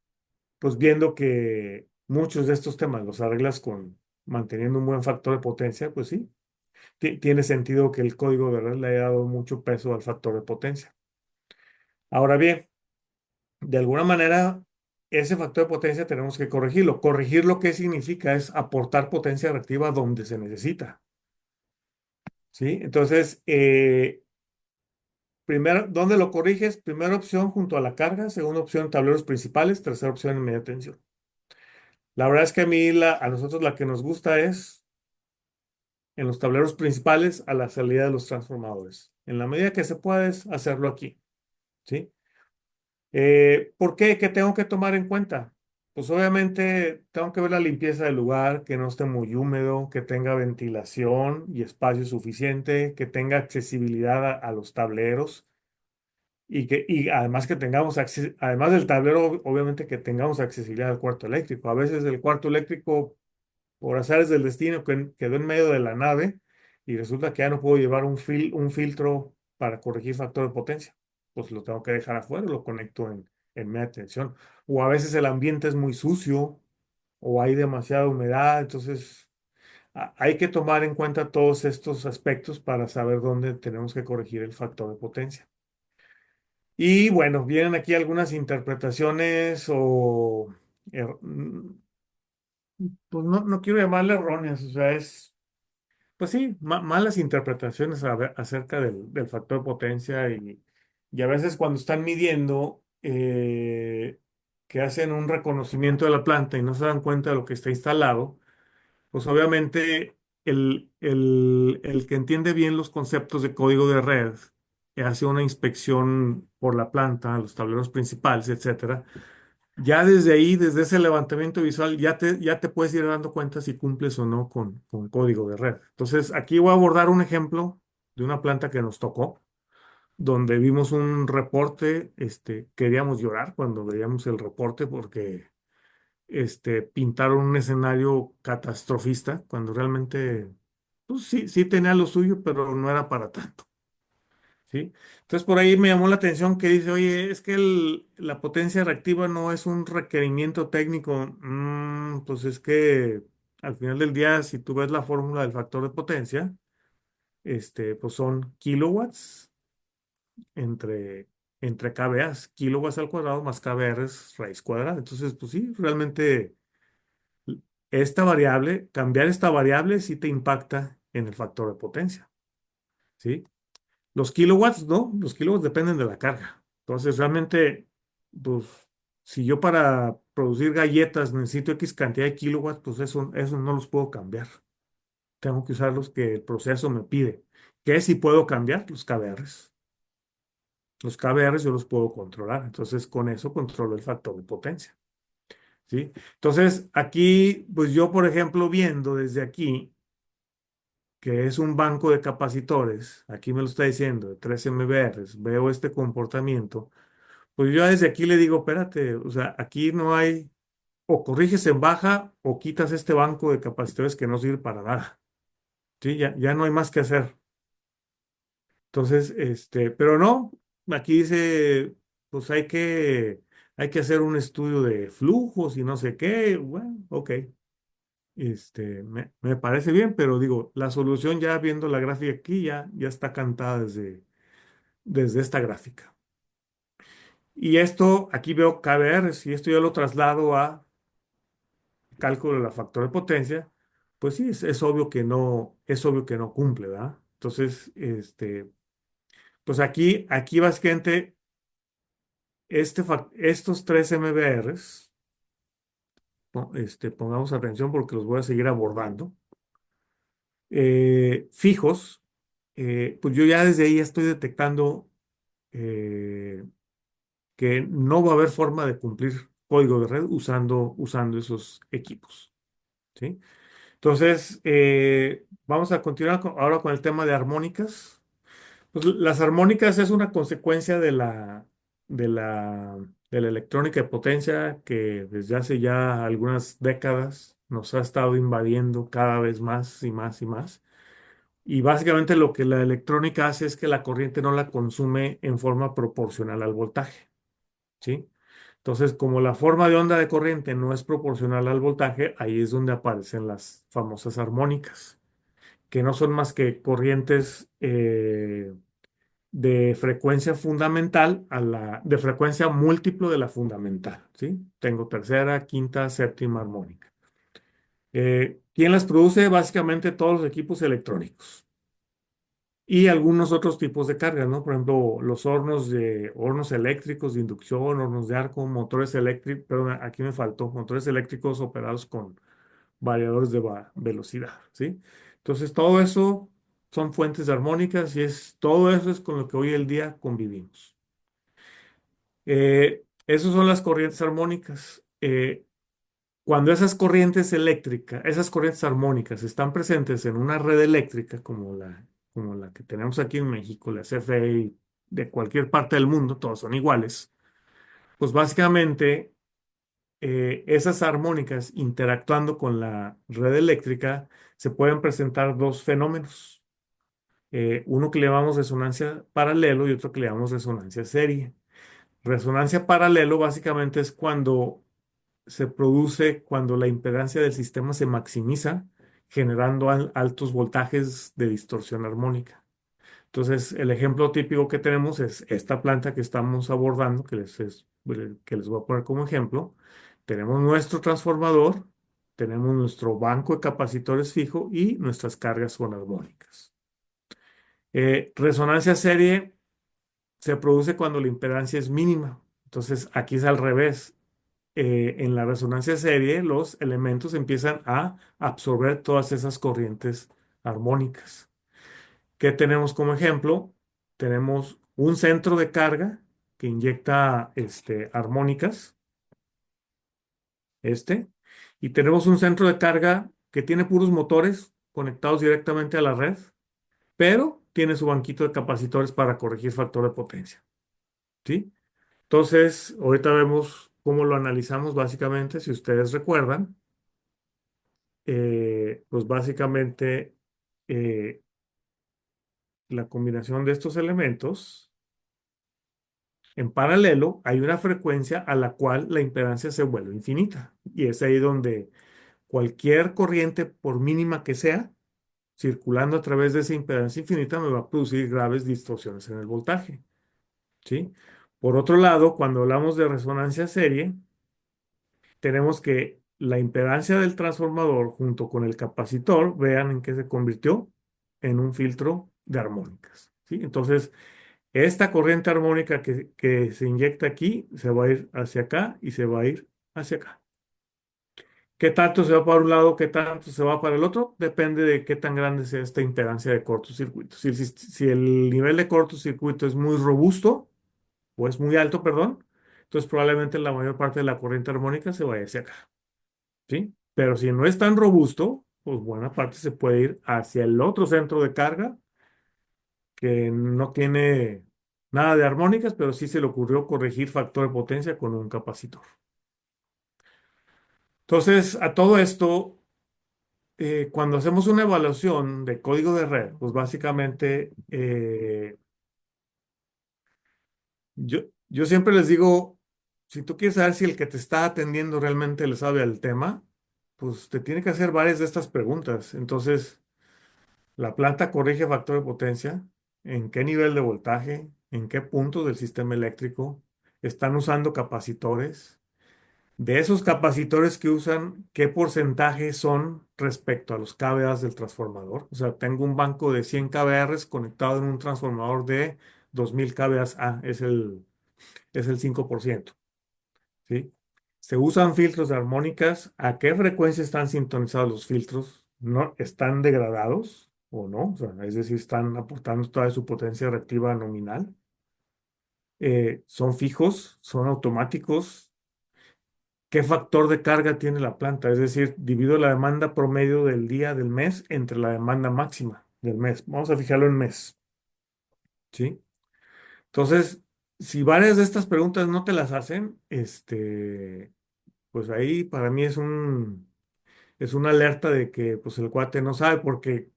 pues viendo que muchos de estos temas los arreglas con manteniendo un buen factor de potencia, pues sí, tiene sentido que el código de red le haya dado mucho peso al factor de potencia. Ahora bien, de alguna manera ese factor de potencia tenemos que corregirlo. Corregirlo, ¿qué significa? Es aportar potencia reactiva donde se necesita. ¿Sí? Entonces, primero, ¿dónde lo corriges? Primera opción junto a la carga, segunda opción tableros principales, tercera opción en media tensión. La verdad es que a nosotros la que nos gusta es en los tableros principales a la salida de los transformadores. En la medida que se puede es hacerlo aquí, ¿sí? ¿Por qué? ¿Qué tengo que tomar en cuenta? Pues obviamente tengo que ver la limpieza del lugar, que no esté muy húmedo, que tenga ventilación y espacio suficiente, que tenga accesibilidad a los tableros y además que tengamos además del tablero, obviamente que tengamos accesibilidad al cuarto eléctrico. A veces el cuarto eléctrico por azares del destino, quedó en medio de la nave y resulta que ya no puedo llevar un filtro para corregir factor de potencia. Pues lo tengo que dejar afuera, lo conecto en media tensión. O a veces el ambiente es muy sucio o hay demasiada humedad, entonces hay que tomar en cuenta todos estos aspectos para saber dónde tenemos que corregir el factor de potencia. Y bueno, vienen aquí algunas interpretaciones o pues no quiero llamarle erróneas, o sea, pues sí, malas interpretaciones acerca del factor potencia y a veces cuando están midiendo, que hacen un reconocimiento de la planta y no se dan cuenta de lo que está instalado, pues obviamente el que entiende bien los conceptos de código de red hace una inspección por la planta, los tableros principales, etcétera. Ya desde ahí, desde ese levantamiento visual, ya te puedes ir dando cuenta si cumples o no con código de red. Entonces, aquí voy a abordar un ejemplo de una planta que nos tocó, donde vimos un reporte, queríamos llorar cuando veíamos el reporte porque pintaron un escenario catastrofista, cuando realmente, pues sí, sí tenía lo suyo, pero no era para tanto. ¿Sí? Entonces por ahí me llamó la atención que dice, oye, es que la potencia reactiva no es un requerimiento técnico. Pues es que al final del día, si tú ves la fórmula del factor de potencia, pues son kilowatts entre, entre kVAs, kilowatts al cuadrado más kVR es raíz cuadrada. Entonces, pues sí, realmente esta variable, cambiar esta variable sí te impacta en el factor de potencia. ¿Sí? Los kilowatts, no, los kilowatts dependen de la carga. Entonces, realmente, pues, si yo para producir galletas necesito X cantidad de kilowatts, pues eso no los puedo cambiar. Tengo que usar los que el proceso me pide. ¿Qué si puedo cambiar? Los kVRs. Los kVRs yo los puedo controlar. Entonces, con eso controlo el factor de potencia. ¿Sí? Entonces, aquí, pues yo, por ejemplo, viendo desde aquí, que es un banco de capacitores, aquí me lo está diciendo, de 3 MBRs, veo este comportamiento. Pues yo desde aquí le digo, espérate, o sea, aquí no hay, o corriges en baja o quitas este banco de capacitores que no sirve para nada. Sí, ya no hay más que hacer. Entonces, pero no, aquí dice, pues hay que hacer un estudio de flujos y no sé qué. Bueno, ok, me parece bien, pero digo, la solución ya viendo la gráfica aquí ya está cantada desde esta gráfica. Y esto, aquí veo KBR, si esto yo lo traslado a cálculo de la factor de potencia, pues sí, es obvio que no cumple, ¿verdad? Entonces, pues aquí básicamente estos 3 MBRs, pongamos atención porque los voy a seguir abordando, fijos, pues yo ya desde ahí estoy detectando eh, que no va a haber forma de cumplir código de red usando esos equipos, ¿sí? Entonces, vamos a continuar ahora con el tema de armónicas. Pues las armónicas es una consecuencia de la, de la electrónica de potencia que desde hace ya algunas décadas nos ha estado invadiendo cada vez más y más y más. Y básicamente lo que la electrónica hace es que la corriente no la consume en forma proporcional al voltaje, ¿sí? Entonces, como la forma de onda de corriente no es proporcional al voltaje, ahí es donde aparecen las famosas armónicas, que no son más que corrientes de frecuencia fundamental a de frecuencia múltiplo de la fundamental, ¿sí? Tengo tercera, quinta, séptima armónica. ¿Quién las produce? Básicamente todos los equipos electrónicos y algunos otros tipos de carga, ¿no? Por ejemplo, los hornos eléctricos de inducción, hornos de arco, motores eléctricos, perdón, aquí me faltó, motores eléctricos operados con variadores de velocidad, ¿sí? Entonces, todo eso son fuentes de armónicas y todo eso es con lo que hoy el día convivimos. Esas son las corrientes armónicas. Cuando esas corrientes eléctricas, esas corrientes armónicas están presentes en una red eléctrica como la que tenemos aquí en México, la CFE, de cualquier parte del mundo, todos son iguales, pues básicamente esas armónicas interactuando con la red eléctrica se pueden presentar dos fenómenos. Uno que le llamamos resonancia paralelo y otro que le llamamos resonancia serie. Resonancia paralelo básicamente es cuando se produce cuando la impedancia del sistema se maximiza, generando altos voltajes de distorsión armónica. Entonces, el ejemplo típico que tenemos es esta planta que estamos abordando, que les voy a poner como ejemplo. Tenemos nuestro transformador, tenemos nuestro banco de capacitores fijo y nuestras cargas son armónicas. Resonancia serie se produce cuando la impedancia es mínima. Entonces, aquí es al revés. En la resonancia serie, los elementos empiezan a absorber todas esas corrientes armónicas. ¿Qué tenemos como ejemplo? Tenemos un centro de carga que inyecta armónicas, este, y tenemos un centro de carga que tiene puros motores conectados directamente a la red, pero tiene su banquito de capacitores para corregir factor de potencia, ¿sí? Entonces, ahorita vemos cómo lo analizamos básicamente, si ustedes recuerdan. Pues básicamente eh, la combinación de estos elementos en paralelo hay una frecuencia a la cual la impedancia se vuelve infinita. Y es ahí donde cualquier corriente, por mínima que sea, circulando a través de esa impedancia infinita me va a producir graves distorsiones en el voltaje, ¿sí? Por otro lado, cuando hablamos de resonancia serie, tenemos que la impedancia del transformador junto con el capacitor, vean en qué se convirtió, en un filtro de armónicas, ¿sí? Entonces, esta corriente armónica que se inyecta aquí se va a ir hacia acá y se va a ir hacia acá. ¿Qué tanto se va para un lado, qué tanto se va para el otro? Depende de qué tan grande sea esta impedancia de cortocircuito. Si el nivel de cortocircuito es muy robusto o es muy alto, perdón, entonces probablemente la mayor parte de la corriente armónica se vaya hacia acá. ¿Sí? Pero si no es tan robusto, pues buena parte se puede ir hacia el otro centro de carga que no tiene nada de armónicas, pero sí se le ocurrió corregir factor de potencia con un capacitor. Entonces, a todo esto, cuando hacemos una evaluación de código de red, pues básicamente yo siempre les digo, si tú quieres saber si el que te está atendiendo realmente le sabe al tema, pues te tiene que hacer varias de estas preguntas. Entonces, la planta corrige factor de potencia, en qué nivel de voltaje, en qué punto del sistema eléctrico, están usando capacitores. De esos capacitores que usan, ¿qué porcentaje son respecto a los kVA del transformador? O sea, tengo un banco de 100 kVA conectado en un transformador de 2000 kVA. Es el 5%, ¿sí? Se usan filtros de armónicas. ¿A qué frecuencia están sintonizados los filtros? ¿No están degradados o no? O sea, es decir, están aportando toda su potencia reactiva nominal. ¿Son fijos? ¿Son automáticos? ¿Qué factor de carga tiene la planta? Es decir, divido la demanda promedio del día del mes entre la demanda máxima del mes. Vamos a fijarlo en mes, ¿sí? Entonces, si varias de estas preguntas no te las hacen, pues ahí para mí es una alerta de que pues el cuate no sabe porque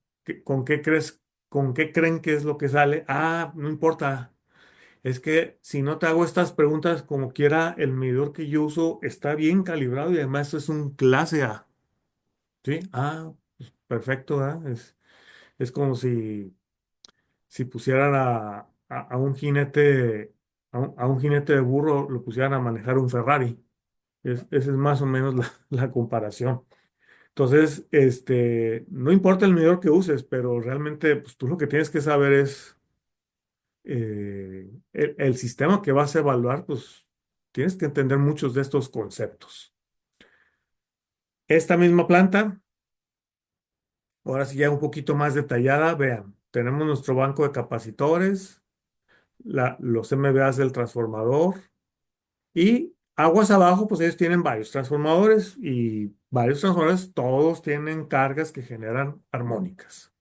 ¿con qué crees, con qué creen que es lo que sale? Ah, no importa. Es que si no te hago estas preguntas como quiera, el medidor que yo uso está bien calibrado y además es un clase A. ¿Sí? Ah, perfecto, ¿verdad? Es como si pusieran a un jinete, a un jinete de burro lo pusieran a manejar un Ferrari. Esa es más o menos la comparación. Entonces, no importa el medidor que uses, pero realmente pues, tú lo que tienes que saber es el sistema que vas a evaluar, pues tienes que entender muchos de estos conceptos. Esta misma planta, ahora sí ya un poquito más detallada, vean, tenemos nuestro banco de capacitores, los MVAs del transformador y aguas abajo, pues ellos tienen varios transformadores y varios transformadores, todos tienen cargas que generan armónicas,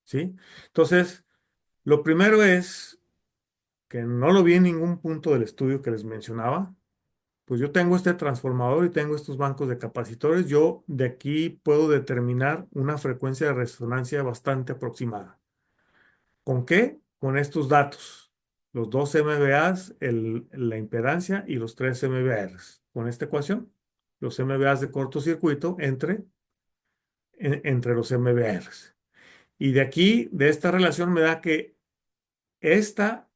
¿sí? Entonces, lo primero es que no lo vi en ningún punto del estudio que les mencionaba. Pues yo tengo este transformador y tengo estos bancos de capacitores. Yo de aquí puedo determinar una frecuencia de resonancia bastante aproximada. ¿Con qué? Con estos datos. Los dos MVAs, la impedancia y los tres MVRs. Con esta ecuación, los MVAs de cortocircuito entre los MVRs. Y de aquí, de esta relación, me da que esta,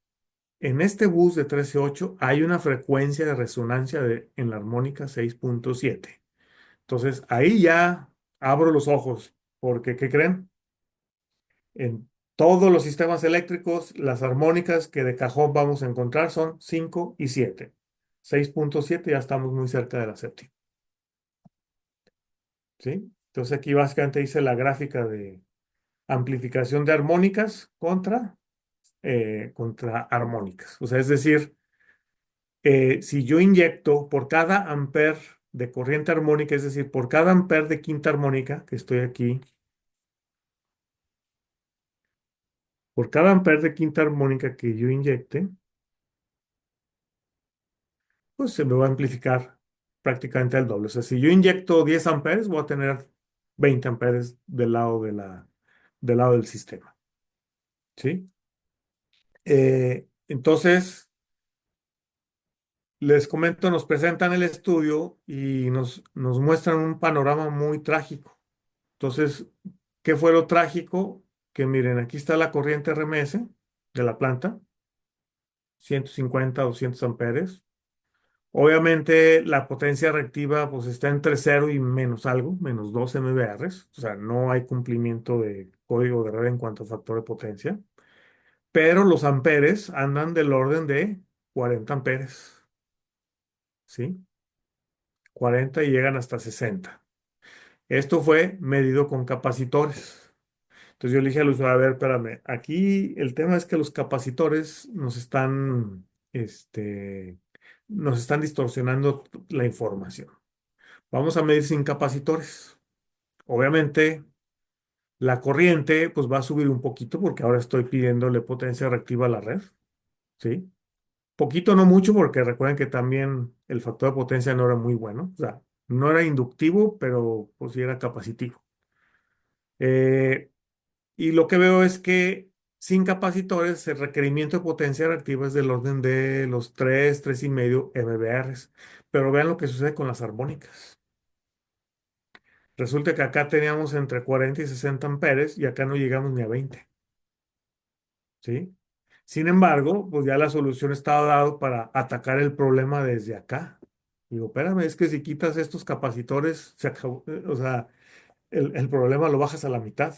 en este bus de 13.8 hay una frecuencia de resonancia en la armónica 6.7. Entonces, ahí ya abro los ojos, porque ¿qué creen? En todos los sistemas eléctricos, las armónicas que de cajón vamos a encontrar son 5 y 7. 6.7 ya estamos muy cerca de la séptima, ¿sí? Entonces aquí básicamente dice la gráfica de amplificación de armónicas contra armónicas. O sea, es decir, si yo inyecto por cada amper de corriente armónica, es decir, por cada amper de quinta armónica, que estoy aquí, por cada amper de quinta armónica que yo inyecte, pues se me va a amplificar prácticamente al doble. O sea, si yo inyecto 10 amperes, voy a tener 20 amperes del lado del sistema, ¿sí? Entonces, les comento, nos presentan el estudio y nos muestran un panorama muy trágico. Entonces, ¿qué fue lo trágico? Que miren, aquí está la corriente RMS de la planta, 150, 200 amperes. Obviamente la potencia reactiva pues está entre cero y menos algo, menos 2 MVR. O sea, no hay cumplimiento de código de red en cuanto a factor de potencia. Pero los amperes andan del orden de 40 amperes, ¿sí? 40 y llegan hasta 60. Esto fue medido con capacitores. Entonces yo le dije al usuario, a ver, espérame, aquí el tema es que los capacitores nos están distorsionando la información. Vamos a medir sin capacitores. Obviamente, la corriente pues va a subir un poquito porque ahora estoy pidiéndole potencia reactiva a la red, ¿sí? Poquito, no mucho, porque recuerden que también el factor de potencia no era muy bueno. O sea, no era inductivo, pero pues sí era capacitivo. Eh, y lo que veo es que sin capacitores el requerimiento de potencia reactiva es del orden de los 3 3,5 MVR. Pero vean lo que sucede con las armónicas. Resulta que acá teníamos entre 40 y 60 amperes y acá no llegamos ni a 20, ¿sí? Sin embargo, pues ya la solución estaba dado para atacar el problema desde acá. Digo, espérame, es que si quitas estos capacitores, se acabó, o sea, el problema lo bajas a la mitad,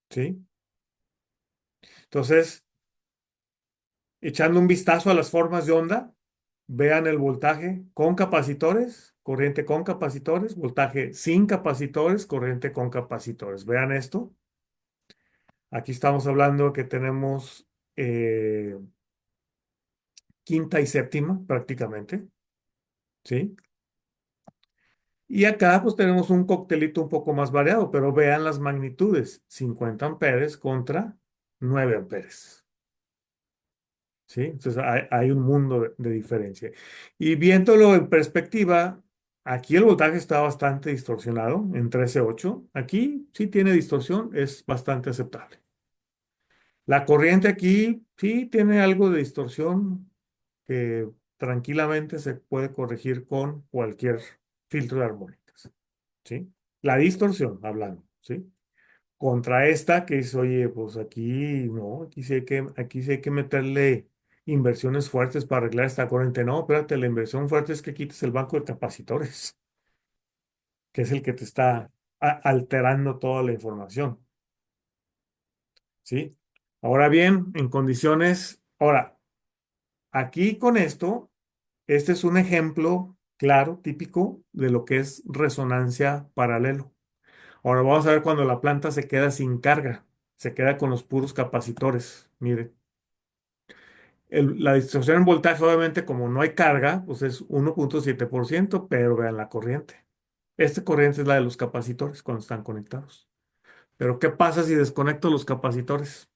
¿sí? Entonces, echando un vistazo a las formas de onda, vean el voltaje con capacitores, corriente con capacitores, voltaje sin capacitores, corriente con capacitores. Vean esto. Aquí estamos hablando que tenemos eh, quinta y séptima prácticamente, ¿sí? Y acá pues tenemos un coctelito un poco más variado, pero vean las magnitudes, 50 amperes contra 9 amperes, ¿sí? Entonces hay un mundo de diferencia. Y viéndolo en perspectiva, aquí el voltaje está bastante distorsionado en 13.8. Aquí sí tiene distorsión, es bastante aceptable. La corriente aquí sí tiene algo de distorsión que tranquilamente se puede corregir con cualquier filtro de armónicas, ¿sí? La distorsión, hablando, ¿sí? contra esta que dice, oye, pues aquí no, aquí sí hay que meterle inversiones fuertes para arreglar esta corriente. No, espérate, la inversión fuerte es que quites el banco de capacitores, que es el que te está alterando toda la información, ¿sí? Ahora bien, en condiciones, ahora, aquí con esto, este es un ejemplo claro, típico de lo que es resonancia paralelo. Ahora vamos a ver cuando la planta se queda sin carga, se queda con los puros capacitores. Mire, la distorsión en voltaje, obviamente, como no hay carga, pues es 1,7%, pero vean la corriente. Esta corriente es la de los capacitores cuando están conectados. Pero ¿qué pasa si desconecto los capacitores?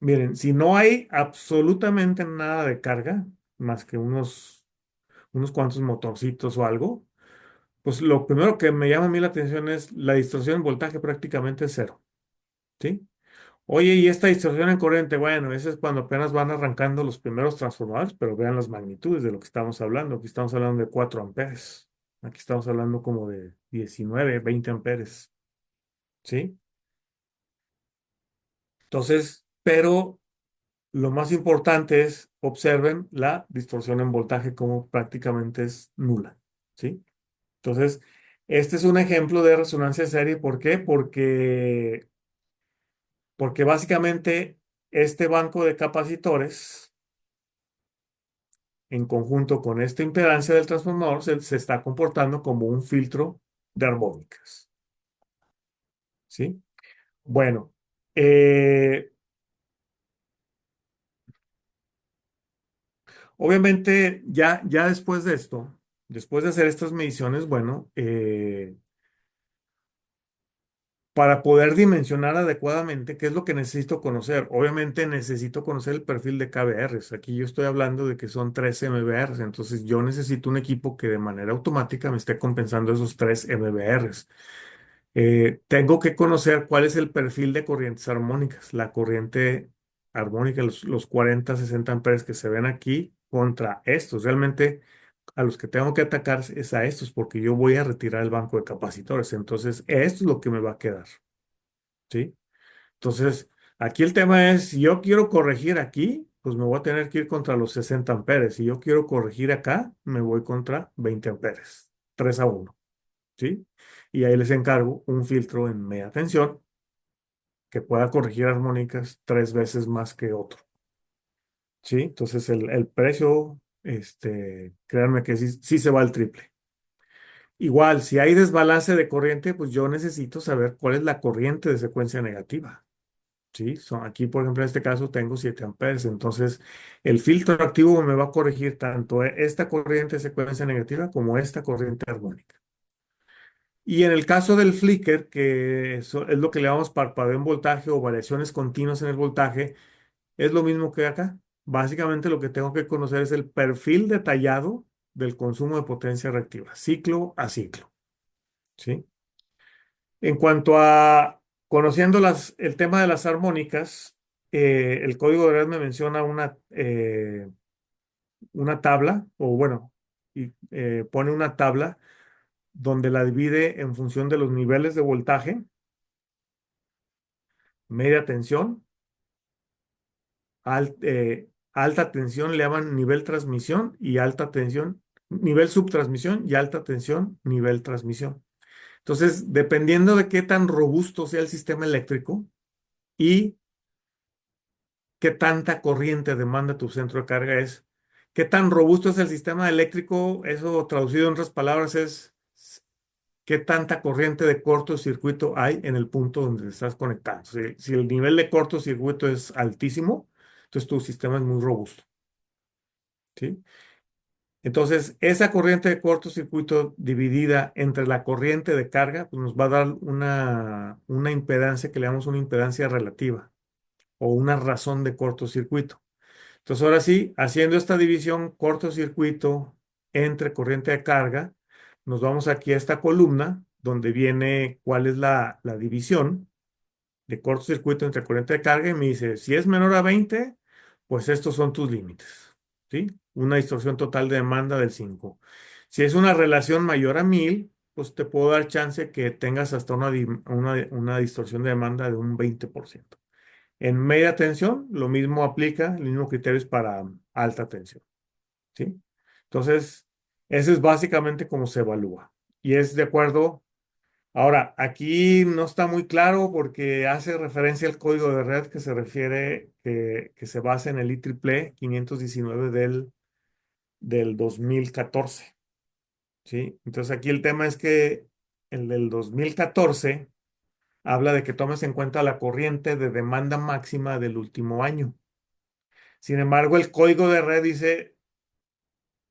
Miren, si no hay absolutamente nada de carga, más que unos cuantos motorcitos o algo, pues lo primero que me llama a mí la atención es la distorsión en voltaje prácticamente es cero, ¿sí? Oye, y esta distorsión en corriente, bueno, eso es cuando apenas van arrancando los primeros transformadores, pero vean las magnitudes de lo que estamos hablando. Aquí estamos hablando de 4 amperes. Aquí estamos hablando como de 19, 20 amperes, ¿sí? Entonces, pero lo más importante es observen la distorsión en voltaje como prácticamente es nula, ¿sí? Entonces, este es un ejemplo de resonancia serie. ¿Por qué? Porque básicamente este banco de capacitores en conjunto con esta impedancia del transformador, se está comportando como un filtro de armónicas, ¿sí? Bueno, eh, obviamente ya después de esto, después de hacer estas mediciones, bueno, para poder dimensionar adecuadamente, ¿qué es lo que necesito conocer? Obviamente necesito conocer el perfil de KVRs. Aquí yo estoy hablando de que son 3 MBRs, entonces yo necesito un equipo que de manera automática me esté compensando esos 3 MBRs. Tengo que conocer cuál es el perfil de corrientes armónicas. La corriente armónica, los 40, 60 amperes que se ven aquí contra estos. Realmente a los que tengo que atacar es a estos porque yo voy a retirar el banco de capacitores. Entonces, esto es lo que me va a quedar. ¿Sí? Entonces, aquí el tema es, si yo quiero corregir aquí, pues me voy a tener que ir contra los 60 amperes. Si yo quiero corregir acá, me voy contra 20 amperes. 3-1. ¿Sí? Y ahí les encargo un filtro en media tensión que pueda corregir armónicas 3 veces más que otro. ¿Sí? Entonces el precio, créanme que sí se va al triple. Igual, si hay desbalance de corriente, pues yo necesito saber cuál es la corriente de secuencia negativa. ¿Sí? Aquí, por ejemplo, en este caso tengo 7 amperes. Entonces, el filtro activo me va a corregir tanto esta corriente de secuencia negativa como esta corriente armónica. Y en el caso del flicker, que es lo que le llamamos parpadeo en voltaje o variaciones continuas en el voltaje, es lo mismo que acá. Básicamente lo que tengo que conocer es el perfil detallado del consumo de potencia reactiva, ciclo a ciclo. ¿Sí? En cuanto a conociendo el tema de las armónicas, el código de red me menciona una tabla, o bueno, pone una tabla donde la divide en función de los niveles de voltaje, media tensión, alta tensión le llaman nivel transmisión y alta tensión, nivel subtransmisión y alta tensión, nivel transmisión. Entonces, dependiendo de qué tan robusto sea el sistema eléctrico y qué tanta corriente demanda tu centro de carga es, qué tan robusto es el sistema eléctrico, eso traducido en otras palabras es qué tanta corriente de cortocircuito hay en el punto donde te estás conectando. Si el nivel de cortocircuito es altísimo, entonces tu sistema es muy robusto. ¿Sí? Entonces, esa corriente de cortocircuito dividida entre la corriente de carga, pues nos va a dar una impedancia que le llamamos una impedancia relativa o una razón de cortocircuito. Entonces, ahora sí, haciendo esta división cortocircuito entre corriente de carga, nos vamos aquí a esta columna donde viene cuál es la división de cortocircuito entre corriente de carga y me dice, si es menor a 20, pues estos son tus límites, ¿sí? Una distorsión total de demanda del 5. Si es una relación mayor a 1000, pues te puedo dar chance que tengas hasta una distorsión de demanda de un 20%. En media tensión, lo mismo aplica, el mismo criterio es para alta tensión, ¿sí? Entonces, eso es básicamente cómo se evalúa. Y es de acuerdo. Ahora, aquí no está muy claro porque hace referencia al código de red que se refiere, que se basa en el IEEE 519 del 2014, ¿sí? Entonces aquí el tema es que el del 2014 habla de que tomes en cuenta la corriente de demanda máxima del último año. Sin embargo, el código de red dice,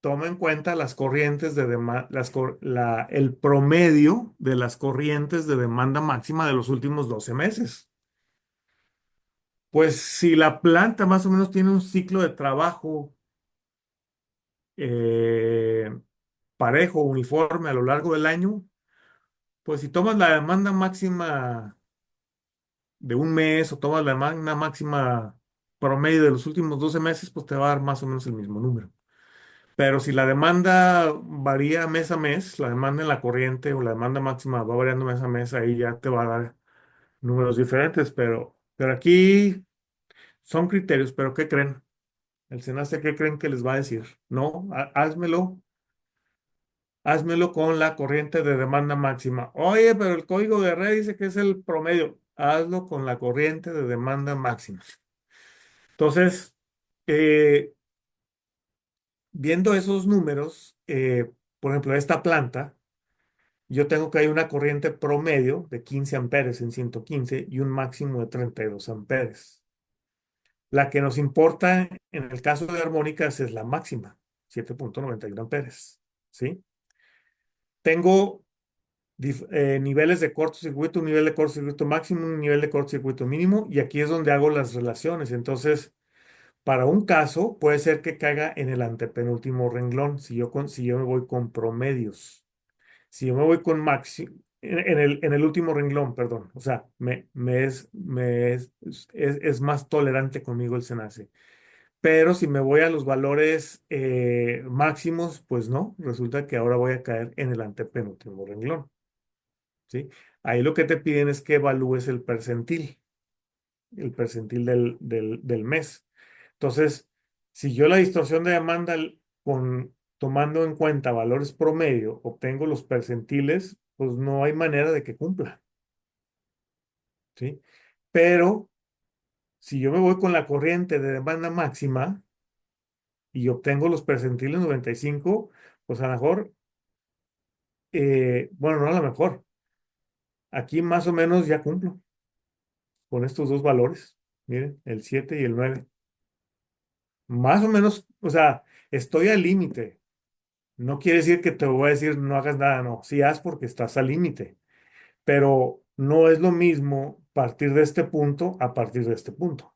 toma en cuenta las corrientes de el promedio de las corrientes de demanda máxima de los últimos 12 meses. Pues si la planta más o menos tiene un ciclo de trabajo eh, parejo, uniforme a lo largo del año, pues si tomas la demanda máxima de un mes o tomas la demanda máxima promedio de los últimos 12 meses, pues te va a dar más o menos el mismo número. Pero si la demanda varía mes a mes, la demanda en la corriente o la demanda máxima va variando mes a mes, ahí ya te va a dar números diferentes. Pero aquí son criterios, pero ¿qué creen? El SENACE, ¿qué creen que les va a decir? No, házmelo con la corriente de demanda máxima. Oye, pero el código de red dice que es el promedio. Hazlo con la corriente de demanda máxima. Entonces, eh, viendo esos números, por ejemplo, esta planta, yo tengo que hay una corriente promedio de 15 amperes en 115 y un máximo de 32 amperes. La que nos importa en el caso de armónicas es la máxima, 7,91 amperes. ¿Sí? Tengo niveles de cortocircuito, un nivel de cortocircuito máximo, un nivel de cortocircuito mínimo, y aquí es donde hago las relaciones. Entonces, para un caso, puede ser que caiga en el antepenúltimo renglón, si yo me voy con promedios. Si yo me voy con máximo, en el último renglón, perdón. O sea, es más tolerante conmigo el SENACE. Pero si me voy a los valores máximos, pues no, resulta que ahora voy a caer en el antepenúltimo renglón. ¿Sí? Ahí lo que te piden es que evalúes el percentil del mes. Entonces, si yo la distorsión de demanda tomando en cuenta valores promedio, obtengo los percentiles, pues no hay manera de que cumpla. ¿Sí? Pero si yo me voy con la corriente de demanda máxima y obtengo los percentiles 95, pues a lo mejor, bueno, no a lo mejor, aquí más o menos ya cumplo con estos dos valores. Miren, el 7 y el 9. Más o menos, o sea, estoy al límite. No quiere decir que te voy a decir no hagas nada, no. Sí haz porque estás al límite, pero no es lo mismo partir de este punto a partir de este punto,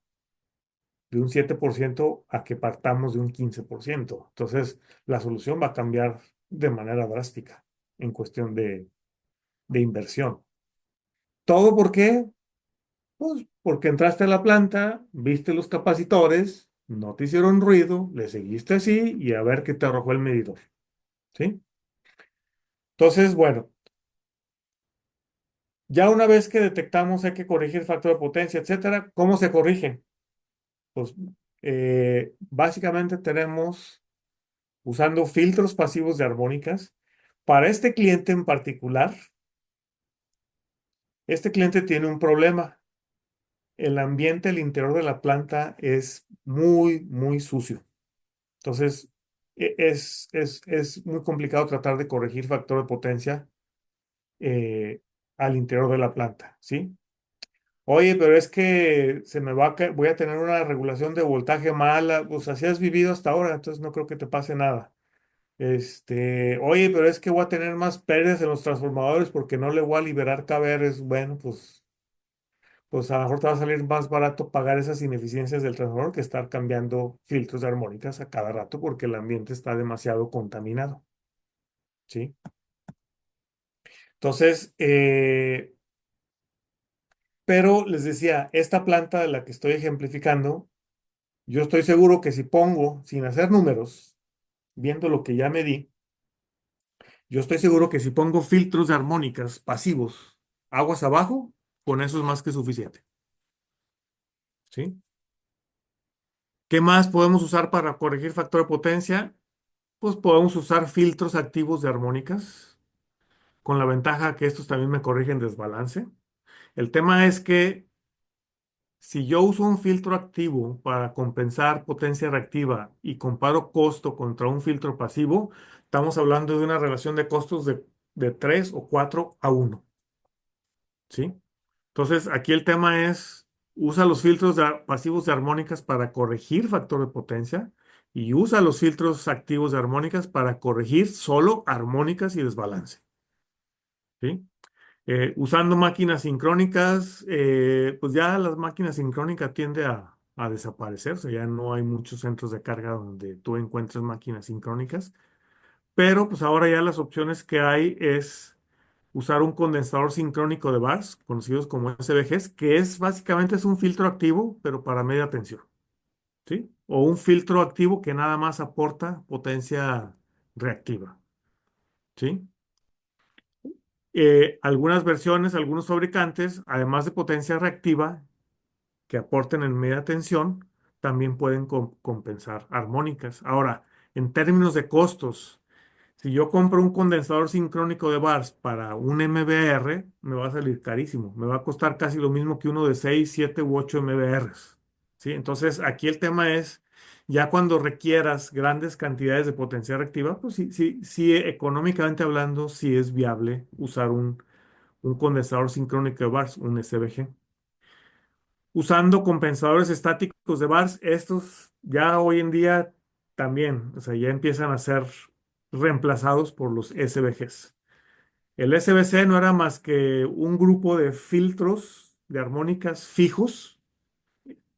de un 7% a que partamos de un 15%. Entonces, la solución va a cambiar de manera drástica en cuestión de inversión. ¿Todo por qué? Pues porque entraste a la planta, viste los capacitores, no te hicieron ruido, le seguiste así y a ver qué te arrojó el medidor. ¿Sí? Entonces, bueno, ya una vez que detectamos hay que corregir factor de potencia, etcétera, ¿cómo se corrige? Pues básicamente tenemos usando filtros pasivos de armónicas. Para este cliente en particular, este cliente tiene un problema. El ambiente, el interior de la planta es muy, muy sucio. Entonces, es muy complicado tratar de corregir factor de potencia eh, al interior de la planta, ¿sí? Oye, pero es que se me va voy a tener una regulación de voltaje mala, pues así has vivido hasta ahora, entonces no creo que te pase nada. Oye, pero es que voy a tener más pérdidas en los transformadores porque no le voy a liberar caberes. Bueno, pues a lo mejor te va a salir más barato pagar esas ineficiencias del transformador que estar cambiando filtros de armónicas a cada rato porque el ambiente está demasiado contaminado, ¿sí? Entonces, pero les decía, esta planta de la que estoy ejemplificando, yo estoy seguro que si pongo, sin hacer números, viendo lo que ya medí, Yo estoy seguro que si pongo filtros de armónicas pasivos aguas abajo, con eso es más que suficiente. ¿Sí? ¿Qué más podemos usar para corregir factor de potencia? Pues podemos usar filtros activos de armónicas, con la ventaja que estos también me corrigen desbalance. El tema es que si yo uso un filtro activo para compensar potencia reactiva y comparo costo contra un filtro pasivo, estamos hablando de una relación de costos de 3 o 4 a 1. ¿Sí? Entonces, aquí el tema es, usa los filtros pasivos de armónicas para corregir factor de potencia y usa los filtros activos de armónicas para corregir solo armónicas y desbalance. ¿Sí? Usando máquinas sincrónicas, pues ya las máquinas sincrónicas tienden a desaparecerse, ya no hay muchos centros de carga donde tú encuentres máquinas sincrónicas, pero pues ahora ya las opciones que hay es usar un condensador sincrónico de bars, conocidos como SVGs, que es básicamente es un filtro activo, pero para media tensión, ¿sí? O un filtro activo que nada más aporta potencia reactiva, ¿sí? Algunas versiones, algunos fabricantes, además de potencia reactiva que aporten en media tensión, también pueden compensar armónicas. Ahora, en términos de costos, si yo compro un condensador sincrónico de bars para un MBR, me va a salir carísimo. Me va a costar casi lo mismo que uno de 6, 7 u 8 MBRs. ¿Sí? Entonces, aquí el tema es, ya cuando requieras grandes cantidades de potencia reactiva, pues sí, sí, sí, económicamente hablando, sí es viable usar un condensador sincrónico de bars, un SVG. Usando compensadores estáticos de bars, estos ya hoy en día también, o sea, ya empiezan a ser reemplazados por los SVGs. El SVC no era más que un grupo de filtros de armónicas fijos,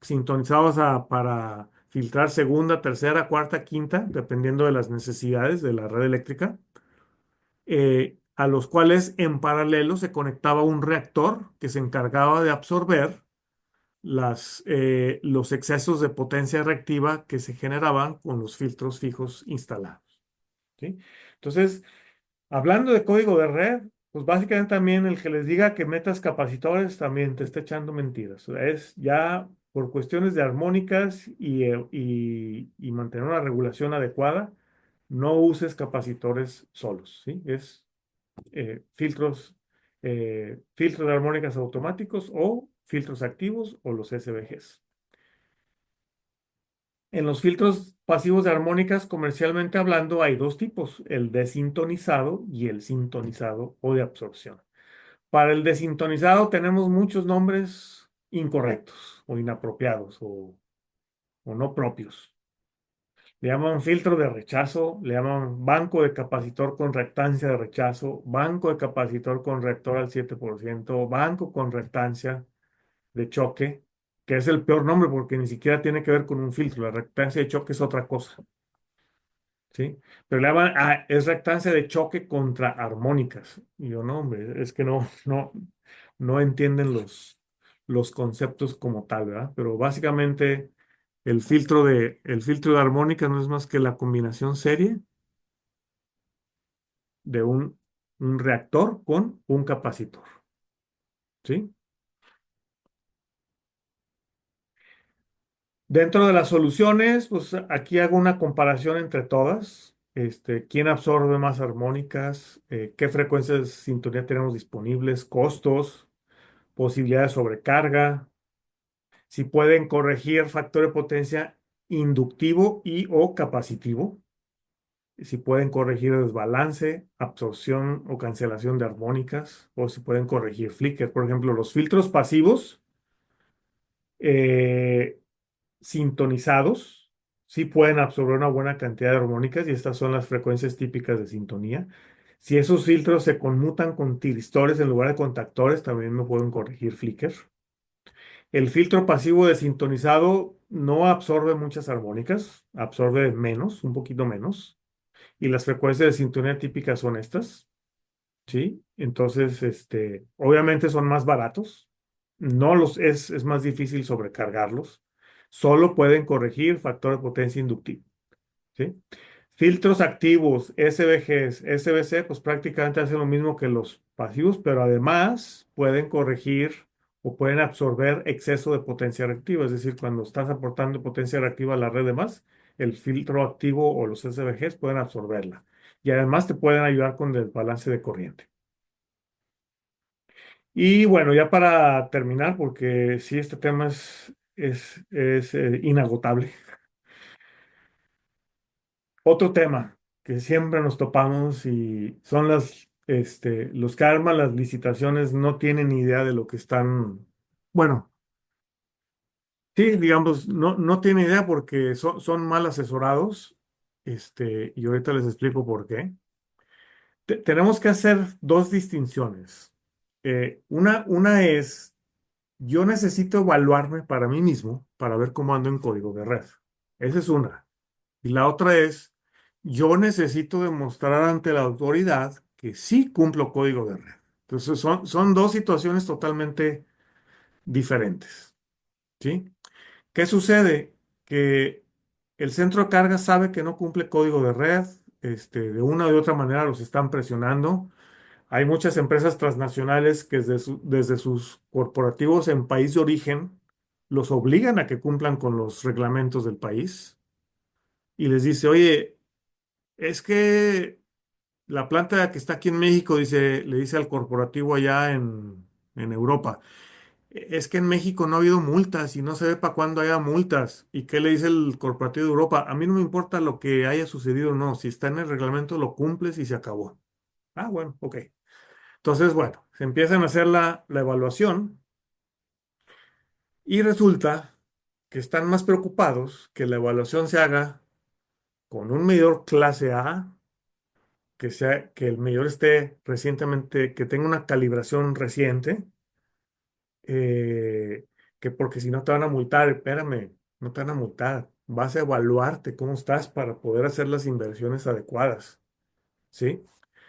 sintonizados para filtrar segunda, tercera, cuarta, quinta, dependiendo de las necesidades de la red eléctrica, a los cuales en paralelo se conectaba un reactor que se encargaba de absorber los excesos de potencia reactiva que se generaban con los filtros fijos instalados. ¿Sí? Entonces, hablando de código de red, pues básicamente también el que les diga que metas capacitores también te está echando mentiras. O sea, es ya por cuestiones de armónicas y mantener una regulación adecuada, no uses capacitores solos, ¿sí? Es filtros de armónicas automáticos o filtros activos o los SVGs. En los filtros pasivos de armónicas, comercialmente hablando, hay dos tipos, el desintonizado y el sintonizado o de absorción. Para el desintonizado tenemos muchos nombres incorrectos o inapropiados o no propios. Le llaman filtro de rechazo, le llaman banco de capacitor con reactancia de rechazo, banco de capacitor con reactor al 7%, banco con reactancia de choque, que es el peor nombre porque ni siquiera tiene que ver con un filtro. La reactancia de choque es otra cosa, ¿sí? Pero le llaman, es reactancia de choque contra armónicas. Y yo, no, hombre, es que no entienden los conceptos como tal, ¿verdad? Pero básicamente el filtro de armónica no es más que la combinación serie de un reactor con un capacitor, ¿sí? Dentro de las soluciones, pues aquí hago una comparación entre todas. ¿Quién absorbe más armónicas? ¿Qué frecuencias de sintonía tenemos disponibles? Costos, posibilidades de sobrecarga, si pueden corregir factor de potencia inductivo y o capacitivo, si pueden corregir desbalance, absorción o cancelación de armónicas, o si pueden corregir flicker. Por ejemplo, los filtros pasivos. eh, Sintonizados, sí pueden absorber una buena cantidad de armónicas y estas son las frecuencias típicas de sintonía. Si esos filtros se conmutan con tiristores en lugar de contactores, también me pueden corregir flicker. El filtro pasivo de sintonizado no absorbe muchas armónicas, absorbe menos, un poquito menos. Y las frecuencias de sintonía típicas son estas, ¿sí? Entonces, obviamente son más baratos. No es más difícil sobrecargarlos. Solo pueden corregir factor de potencia inductivo, ¿sí? Filtros activos, SVGs, SVC, pues prácticamente hacen lo mismo que los pasivos, pero además pueden corregir o pueden absorber exceso de potencia reactiva. Es decir, cuando estás aportando potencia reactiva a la red de más, el filtro activo o los SVGs pueden absorberla. Y además te pueden ayudar con el balance de corriente. Y bueno, ya para terminar, porque sí, este tema es inagotable. Otro tema que siempre nos topamos y son los que arman las licitaciones no tienen ni idea de lo que están, bueno, sí, digamos, no tienen idea porque son mal asesorados, y ahorita les explico por qué. Tenemos que hacer dos distinciones. Una es, yo necesito evaluarme para mí mismo para ver cómo ando en código de red. Esa es una. Y la otra es, yo necesito demostrar ante la autoridad que sí cumplo código de red. Entonces son dos situaciones totalmente diferentes, ¿sí? ¿Qué sucede? Que el centro de carga sabe que no cumple código de red, de una u otra manera los están presionando. Hay muchas empresas transnacionales que desde sus corporativos en país de origen los obligan a que cumplan con los reglamentos del país y les dice, oye, es que la planta que está aquí en México le dice al corporativo allá en Europa, es que en México no ha habido multas y no se ve para cuándo haya multas. ¿Y qué le dice el corporativo de Europa? A mí no me importa lo que haya sucedido o no, si está en el reglamento lo cumples y se acabó. Ah, bueno, ok. Entonces, bueno, se empiezan a hacer la evaluación y resulta que están más preocupados que la evaluación se haga con un medidor clase A que el medidor esté recientemente, que tenga una calibración reciente, eh, que porque si no te van a multar, espérame, no te van a multar, vas a evaluarte cómo estás para poder hacer las inversiones adecuadas, ¿sí?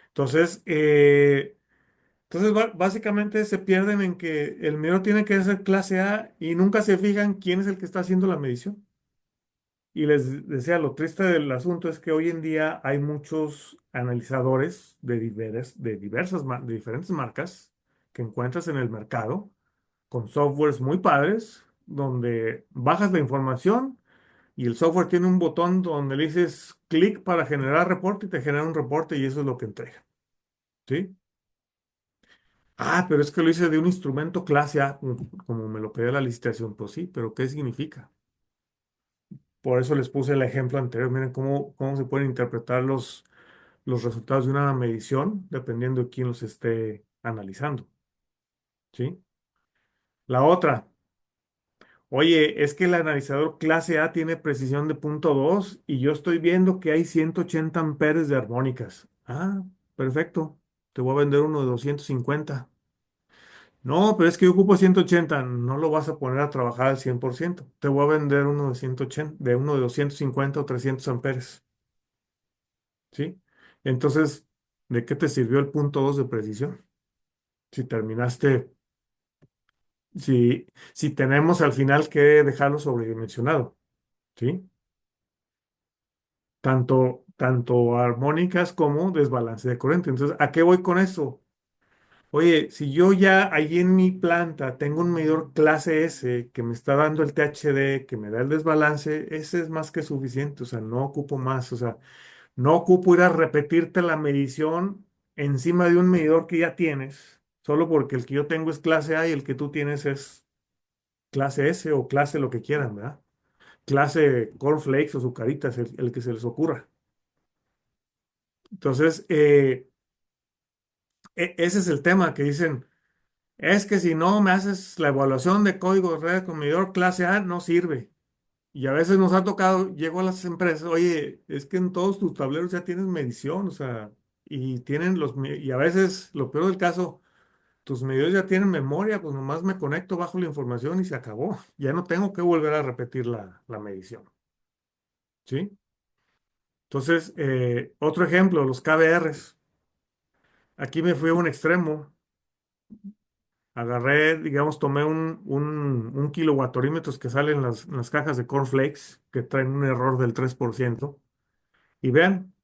Entonces, básicamente se pierden en que el medidor tiene que ser clase A y nunca se fijan quién es el que está haciendo la medición. Y les decía, lo triste del asunto es que hoy en día hay muchos analizadores de diferentes marcas que encuentras en el mercado con softwares muy padres, donde bajas la información y el software tiene un botón donde le dices clic para generar reporte y te genera un reporte y eso es lo que entrega. ¿Sí? Ah, pero es que lo hice de un instrumento clase A, como me lo pedía la licitación. Pues sí, pero ¿qué significa? Por eso les puse el ejemplo anterior. Miren cómo se pueden interpretar los resultados de una medición dependiendo de quién los esté analizando. ¿Sí? La otra, oye, es que el analizador clase A tiene precisión de punto 2 y yo estoy viendo que hay 180 amperes de armónicas. Ah, perfecto. Te voy a vender uno de 250. No, pero es que yo ocupo 180. No lo vas a poner a trabajar al 100%. Te voy a vender uno de 180, de uno de 250 o 300 amperes. ¿Sí? Entonces, ¿de qué te sirvió el punto 2 de precisión? Si terminaste, si tenemos al final que dejarlo sobredimensionado, ¿sí? Tanto armónicas como desbalance de corriente. Entonces, ¿a qué voy con eso? Oye, si yo ya ahí en mi planta tengo un medidor clase S que me está dando el THD, que me da el desbalance, ese es más que suficiente, o sea, no ocupo más, o sea, no ocupo ir a repetirte la medición encima de un medidor que ya tienes, solo porque el que yo tengo es clase A y el que tú tienes es clase S o clase lo que quieran, ¿verdad? Clase cornflakes o sucaritas, el que se les ocurra. Entonces, ese es el tema que dicen, es que si no me haces la evaluación de código de red con medidor clase A, no sirve. Y a veces nos ha tocado, llego a las empresas, oye, es que en todos tus tableros ya tienes medición, o sea, y a veces, lo peor del caso, tus medidores ya tienen memoria, pues nomás me conecto, bajo la información y se acabó. Ya no tengo que volver a repetir la medición, ¿sí? Entonces, otro ejemplo, los KVRs. Aquí me fui a un extremo. Agarré, digamos, tomé un kilowattorímetros que salen en las cajas de cornflakes, que traen un error del 3%. Y vean,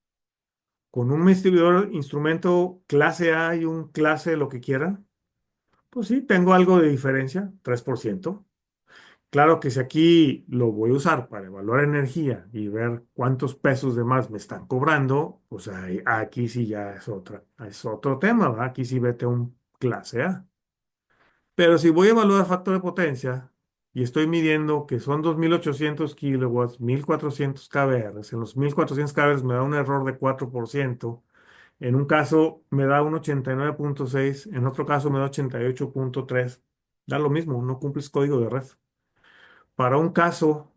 con un distribuidor instrumento clase A y un clase lo que quieran, pues sí, tengo algo de diferencia, 3%. Claro que si aquí lo voy a usar para evaluar energía y ver cuántos pesos de más me están cobrando, pues aquí sí ya es otro tema, ¿verdad? Aquí sí vete a un clase A. Pero si voy a evaluar factor de potencia y estoy midiendo que son 2.800 kilowatts, 1.400 kVR, en los 1.400 kVR me da un error de 4%, en un caso me da un 89.6, en otro caso me da 88.3, da lo mismo, no cumples código de red. Para un caso,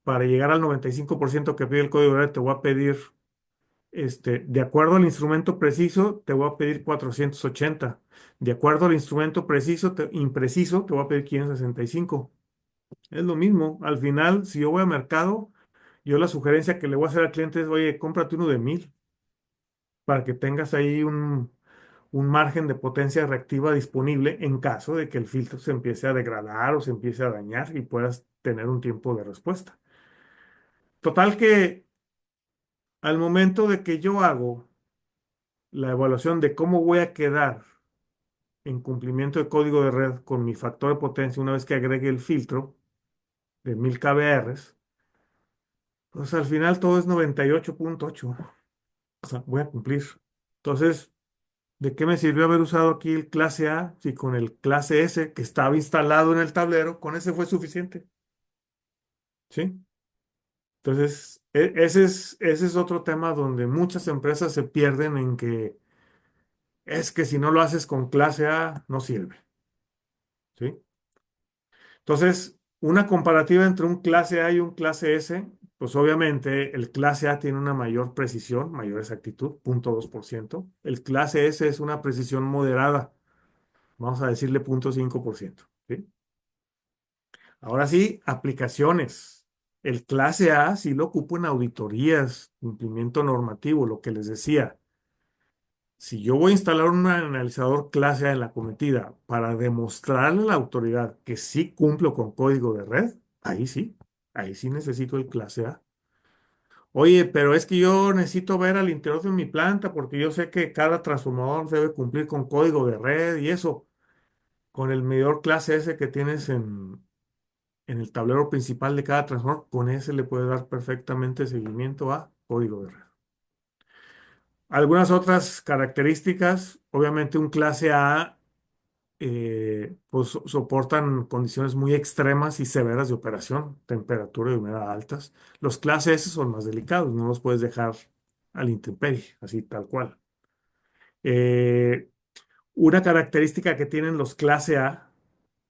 para llegar al 95% que pide el código de red, te voy a pedir, de acuerdo al instrumento preciso, te voy a pedir 480. De acuerdo al instrumento preciso, impreciso, te voy a pedir 565. Es lo mismo. Al final, si yo voy al mercado, yo la sugerencia que le voy a hacer al cliente es, oye, cómprate uno de 1.000 para que tengas ahí un margen de potencia reactiva disponible en caso de que el filtro se empiece a degradar o se empiece a dañar y puedas tener un tiempo de respuesta. Total que al momento de que yo hago la evaluación de cómo voy a quedar en cumplimiento de código de red con mi factor de potencia una vez que agregue el filtro de 1.000 kVR, pues al final todo es 98.8. O sea, voy a cumplir. Entonces, ¿de qué me sirvió haber usado aquí el clase A si con el clase S que estaba instalado en el tablero, con ese fue suficiente? ¿Sí? Entonces, ese es otro tema donde muchas empresas se pierden en que es que si no lo haces con clase A, no sirve. ¿Sí? Entonces, una comparativa entre un clase A y un clase S, pues obviamente el clase A tiene una mayor precisión, mayor exactitud, 0.2%. El clase S es una precisión moderada, vamos a decirle 0.5%. ¿Sí? Ahora sí, aplicaciones. El clase A sí lo ocupo en auditorías, cumplimiento normativo, lo que les decía. Si yo voy a instalar un analizador clase A en la cometida para demostrarle a la autoridad que sí cumplo con código de red, ahí sí necesito el clase A. Oye, pero es que yo necesito ver al interior de mi planta porque yo sé que cada transformador debe cumplir con código de red y eso. Con el medidor clase S que tienes en el tablero principal de cada transformador, con ese le puede dar perfectamente seguimiento a código de red. Algunas otras características, obviamente un clase A pues soportan condiciones muy extremas y severas de operación, temperatura y humedad altas. Los clase S son más delicados, no los puedes dejar al intemperie, así tal cual. Eh, una característica que tienen los clase A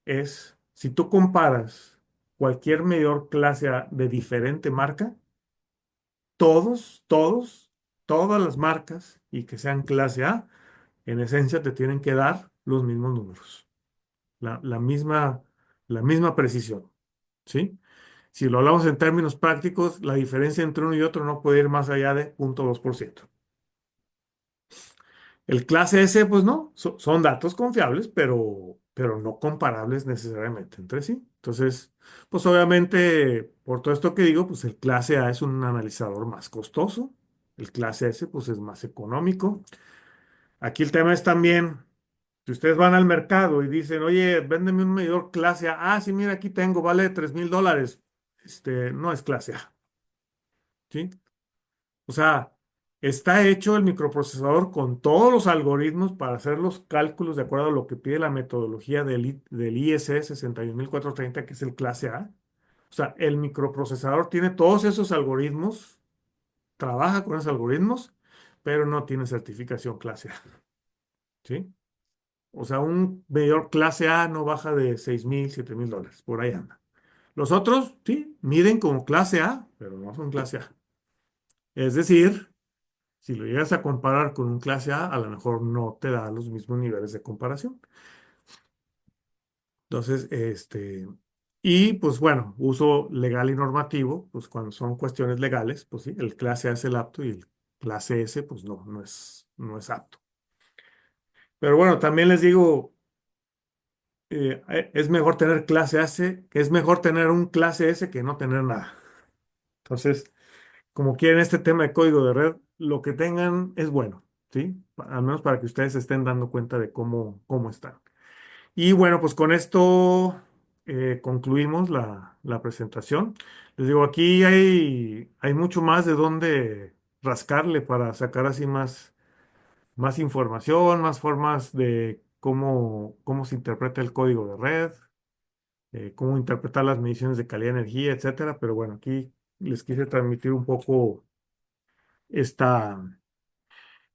es, si tú comparas cualquier medidor clase A de diferente marca, todas las marcas y que sean clase A, en esencia te tienen que dar los mismos números. la, la misma, la misma precisión, ¿sí? Si lo hablamos en términos prácticos, la diferencia entre uno y otro no puede ir más allá de 0.2%. El clase S, pues no, son datos confiables, pero no comparables necesariamente entre sí. Entonces, pues obviamente, por todo esto que digo, pues el clase A es un analizador más costoso, el clase S, pues es más económico. Aquí el tema es también, si ustedes van al mercado y dicen, oye, véndeme un medidor clase A. Ah, sí, mira, aquí tengo, vale $3,000. No es clase A, ¿sí? O sea, está hecho el microprocesador con todos los algoritmos para hacer los cálculos de acuerdo a lo que pide la metodología del IEC 61430, que es el clase A. O sea, el microprocesador tiene todos esos algoritmos, trabaja con esos algoritmos, pero no tiene certificación clase A, ¿sí? O sea, un medidor clase A no baja de 6,000, $7,000, por ahí anda. Los otros, sí, miden como clase A, pero no son clase A. Es decir, si lo llegas a comparar con un clase A lo mejor no te da los mismos niveles de comparación. Entonces, y pues bueno, uso legal y normativo, pues cuando son cuestiones legales, pues sí, el clase A es el apto y el clase S, pues no es apto. Pero bueno, también les digo, es mejor tener clase S, es mejor tener un clase S que no tener nada. Entonces, como quieren este tema de código de red, lo que tengan es bueno, ¿sí? Al menos para que ustedes se estén dando cuenta de cómo están. Y bueno, pues con esto concluimos la presentación. Les digo, aquí hay mucho más de dónde rascarle para sacar así más información, más formas de cómo se interpreta el código de red, cómo interpretar las mediciones de calidad de energía, etcétera. Pero bueno, aquí les quise transmitir un poco esta,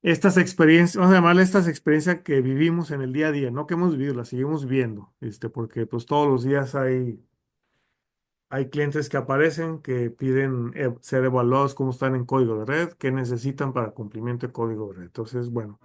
estas experiencias, vamos a llamarle estas experiencias que vivimos en el día a día, no que hemos vivido, las seguimos viendo, porque pues todos los días hay clientes que aparecen que piden ser evaluados cómo están en código de red, qué necesitan para cumplimiento de código de red. Entonces, bueno.